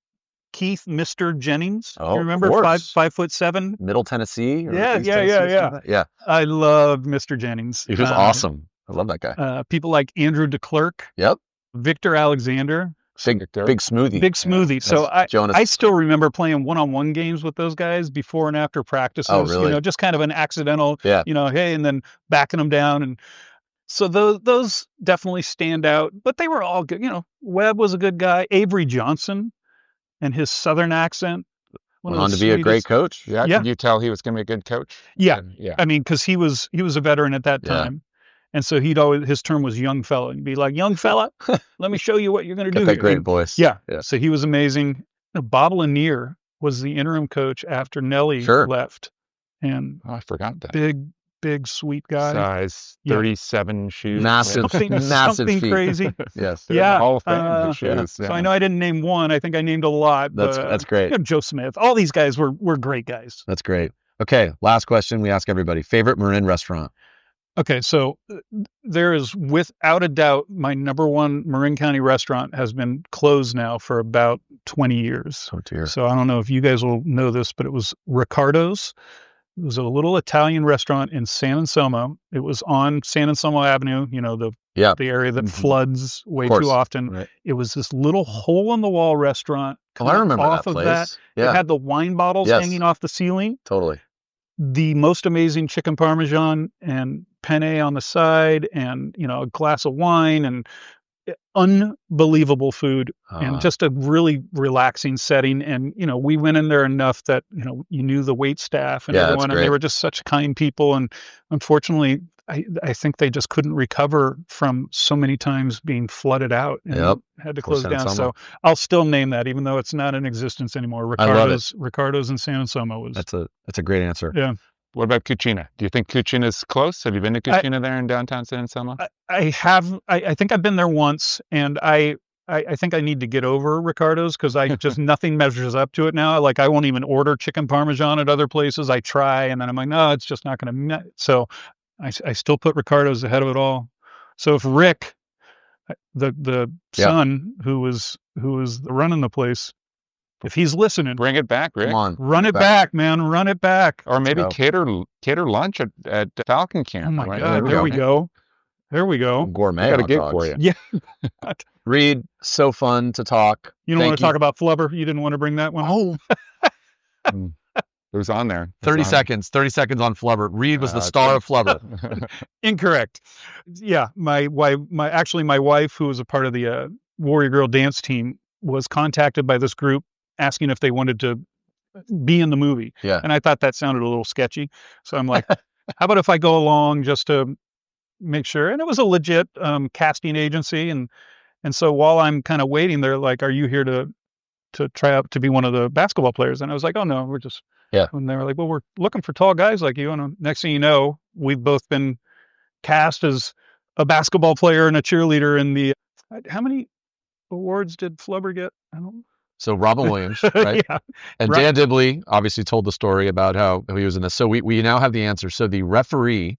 Keith Mr. Jennings. Oh, you remember? 5'7"? Middle Tennessee? Yeah. I loved Mr. Jennings. He was awesome. I love that guy. People like Andrew DeClerc. Yep. Victor Alexander. Big smoothie. Big smoothie. Yeah. So Jonas. I still remember playing one-on-one games with those guys before and after practices. Oh, really? Just kind of an accidental, Yeah. hey, and then backing them down. And so those definitely stand out, but they were all good. Webb was a good guy. Avery Johnson and his Southern accent. Went on to be a great coach. Yeah. Could you tell he was going to be a good coach? Yeah. Yeah. I mean, because he was a veteran at that Yeah. time. And so his term was young fella. He'd be like, young fella, let me show you what you're going to do. Got that here. great voice. Yeah. Yeah. So he was amazing. Bob Lanier was the interim coach after Nelly left. And I forgot that. big, sweet guy. Size 37 shoes. Massive Something feet. crazy. Yes. Yeah. Hall of Fame shoes. So I know I didn't name one. I think I named a lot. That's great. Joe Smith. All these guys were great guys. That's great. Okay. Last question we ask everybody. Favorite Marin restaurant? Okay, so there is, without a doubt, my number one Marin County restaurant has been closed now for about 20 years. Oh, dear. So I don't know if you guys will know this, but it was Riccardo's. It was a little Italian restaurant in San Anselmo. It was on San Anselmo Avenue, the area that floods way too often. Right. It was this little hole-in-the-wall restaurant. Oh, I remember off that of place. That. Yeah. It had the wine bottles hanging off the ceiling. Totally. The most amazing chicken parmesan and penne on the side, and a glass of wine, and unbelievable food, and just a really relaxing setting. And we went in there enough that you knew the wait staff and everyone, and they were just such kind people. And unfortunately, I think they just couldn't recover from so many times being flooded out and had to close down. So I'll still name that, even though it's not in existence anymore. Riccardo's in San Anselmo was. That's a great answer. Yeah. What about Cucina? Do you think Cucina's close? Have you been to Cucina there in downtown San Anselmo? I have. I think I've been there once, and I think I need to get over Riccardo's because I just nothing measures up to it now. Like I won't even order chicken parmesan at other places. I try, and then I'm like, no, it's just not going to. So I still put Riccardo's ahead of it all. So if Rick, the son who was running the place, if he's listening, bring it back, Rick. Come on, run it back, man, run it back. Or maybe cater lunch at Falcon Camp. Oh my God, there we go. There we go. Gourmet. Got a gig for you. Yeah. Reed, so fun to talk. You don't want to talk about flubber? You didn't want to bring that one? Oh. It was on there. 30 seconds on flubber. Reed was the star of flubber. Incorrect. Yeah. My wife, who was a part of the Warrior Girl dance team, was contacted by this group asking if they wanted to be in the movie. Yeah. And I thought that sounded a little sketchy. So I'm like, how about if I go along just to make sure? And it was a legit casting agency. And so while I'm kind of waiting, they're like, are you here to try out to be one of the basketball players? And I was like, oh no, we're just, and they were like, well, we're looking for tall guys like you. And next thing you know, we've both been cast as a basketball player and a cheerleader in the, how many awards did Flubber get? I don't know. So Robin Williams, right? Yeah. And Dan Dibley obviously told the story about how he was in this. So we now have the answer. So the referee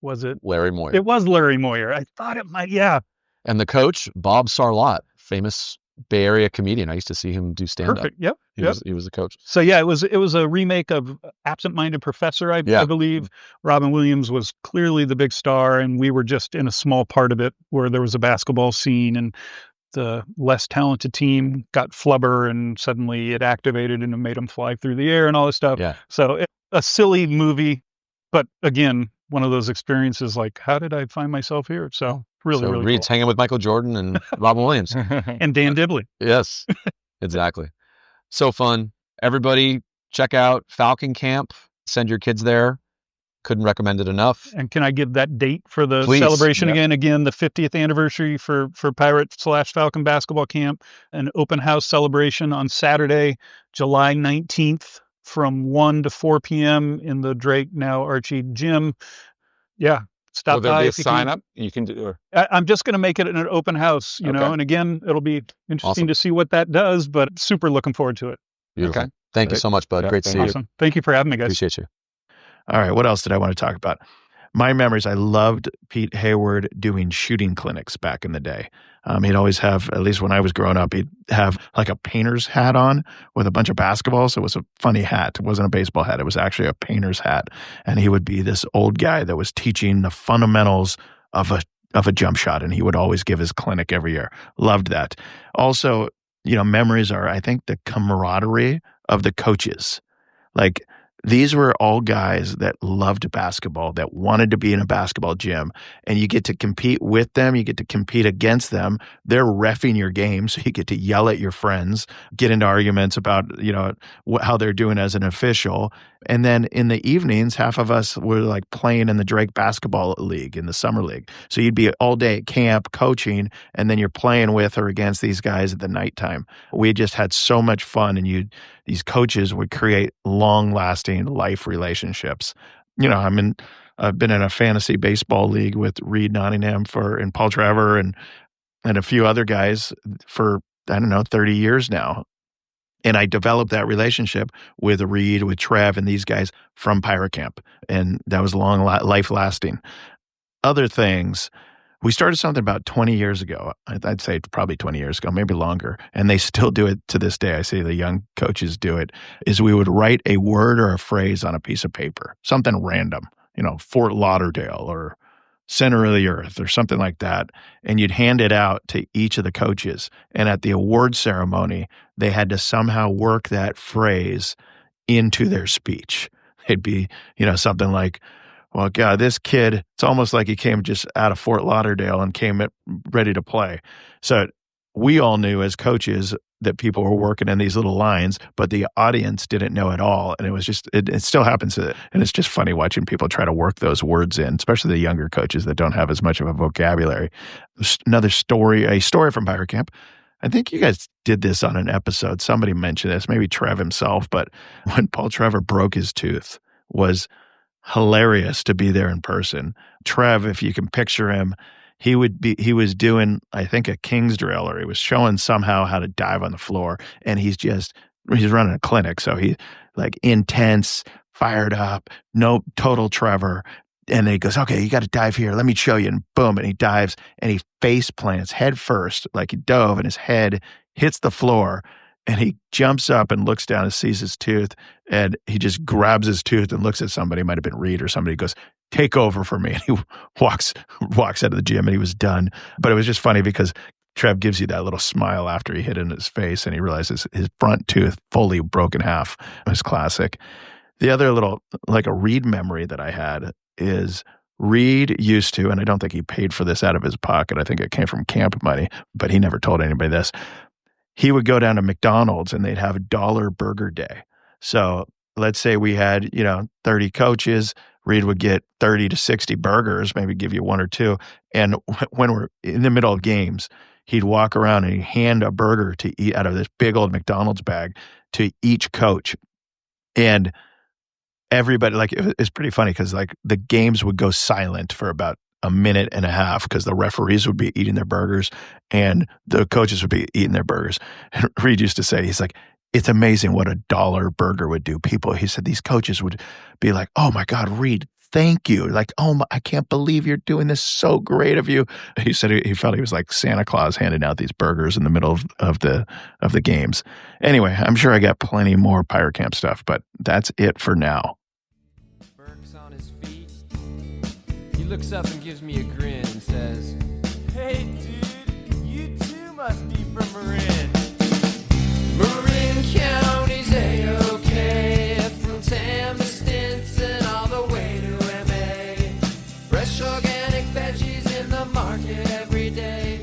was it Larry Moyer. It was Larry Moyer. I thought it might, yeah. And the coach, Bob Sarlott, famous Bay Area comedian. I used to see him do stand-up. Perfect. Yep. He was the coach. So yeah, it was a remake of Absent-Minded Professor, I believe. Robin Williams was clearly the big star, and we were just in a small part of it where there was a basketball scene, and the less talented team got flubber, and suddenly it activated and it made them fly through the air and all this stuff. Yeah. So a silly movie, but again, one of those experiences like, how did I find myself here? So really Reed's cool. hanging with Michael Jordan and Robin Williams. And Dan Dibley. Yes, exactly. So fun. Everybody check out Falcon Camp. Send your kids there. Couldn't recommend it enough. And can I give that date for the Please. celebration again? Again, the 50th anniversary for Pirate/Falcon basketball camp, an open house celebration on Saturday, July 19th from 1 to 4 p.m. in the Drake, now Archie gym. Yeah. Stop Will there by be a if you sign can. up? You can do. I'm just going to make it an open house, you know, and again, it'll be interesting to see what that does, but super looking forward to it. Beautiful. Okay. Thank you so much, bud. Great to see you. Awesome. Thank you for having me, guys. Appreciate you. All right. What else did I want to talk about? My memories. I loved Pete Hayward doing shooting clinics back in the day. He'd always have, at least when I was growing up, he'd have like a painter's hat on with a bunch of basketballs. It was a funny hat. It wasn't a baseball hat. It was actually a painter's hat. And he would be this old guy that was teaching the fundamentals of a jump shot, and he would always give his clinic every year. Loved that. Also, memories are, I think, the camaraderie of the coaches. Like, these were all guys that loved basketball, that wanted to be in a basketball gym, and you get to compete with them. You get to compete against them. They're reffing your game, so you get to yell at your friends, get into arguments about, how they're doing as an official. And then in the evenings, half of us were like playing in the Drake basketball league, in the summer league. So you'd be all day at camp coaching, and then you're playing with or against these guys at the nighttime. We just had so much fun, and these coaches would create long-lasting life relationships. I've been in a fantasy baseball league with Reed Nottingham and Paul Trevor and a few other guys for, 30 years now. And I developed that relationship with Reed, with Trev, and these guys from Pirate Camp. And that was long, life-lasting. Other things, we started something about 20 years ago. I'd say probably 20 years ago, maybe longer. And they still do it to this day. I see the young coaches do it, is we would write a word or a phrase on a piece of paper, something random, Fort Lauderdale or center of the earth or something like that. And you'd hand it out to each of the coaches. And at the award ceremony, they had to somehow work that phrase into their speech. It'd be, something like, well, God, this kid, it's almost like he came just out of Fort Lauderdale and came ready to play. So we all knew as coaches that people were working in these little lines, but the audience didn't know at all. And it was just, it still happens. And it's just funny watching people try to work those words in, especially the younger coaches that don't have as much of a vocabulary. Another story, a story from Pirate Camp. I think you guys did this on an episode. Somebody mentioned this, maybe Trev himself, but when Paul Trevor broke his tooth, was hilarious to be there in person. Trev, if you can picture him, he was doing, I think, a King's drill, or he was showing somehow how to dive on the floor. And he's running a clinic. So he's like intense, fired up, no total Trevor. And then he goes, okay, you got to dive here. Let me show you. And boom. And he dives and he face plants head first, like he dove, and his head hits the floor. And he jumps up and looks down and sees his tooth. And he just grabs his tooth and looks at somebody. It might have been Reed or somebody. He goes, take over for me. And he walks out of the gym, and he was done. But it was just funny because Trev gives you that little smile after he hit it in his face, and he realizes his front tooth fully broke in half. It was classic. The other little, like a Reed memory that I had is Reed used to, and I don't think he paid for this out of his pocket. I think it came from camp money, but he never told anybody this. He would go down to McDonald's and they'd have a $1 burger day. So let's say we had, 30 coaches. Reed would get 30 to 60 burgers, maybe give you one or two. And when we're in the middle of games, he'd walk around and he'd hand a burger to eat out of this big old McDonald's bag to each coach. And everybody, like, it's pretty funny because, like, the games would go silent for about a minute and a half because the referees would be eating their burgers and the coaches would be eating their burgers. And Reed used to say, he's like, it's amazing what a $1 burger would do. He said these coaches would be like, oh my God, Reed, thank you. Like, I can't believe you're doing this. So great of you. He said he felt he was like Santa Claus handing out these burgers in the middle of the games. Anyway, I'm sure I got plenty more Pirate Camp stuff, but that's it for now. Burke's on his feet. He looks up and gives me a grin and says, hey dude, you too must be from Marin. Marin County's A-OK, from Tam to Stinson all the way to MA. Fresh organic veggies in the market every day.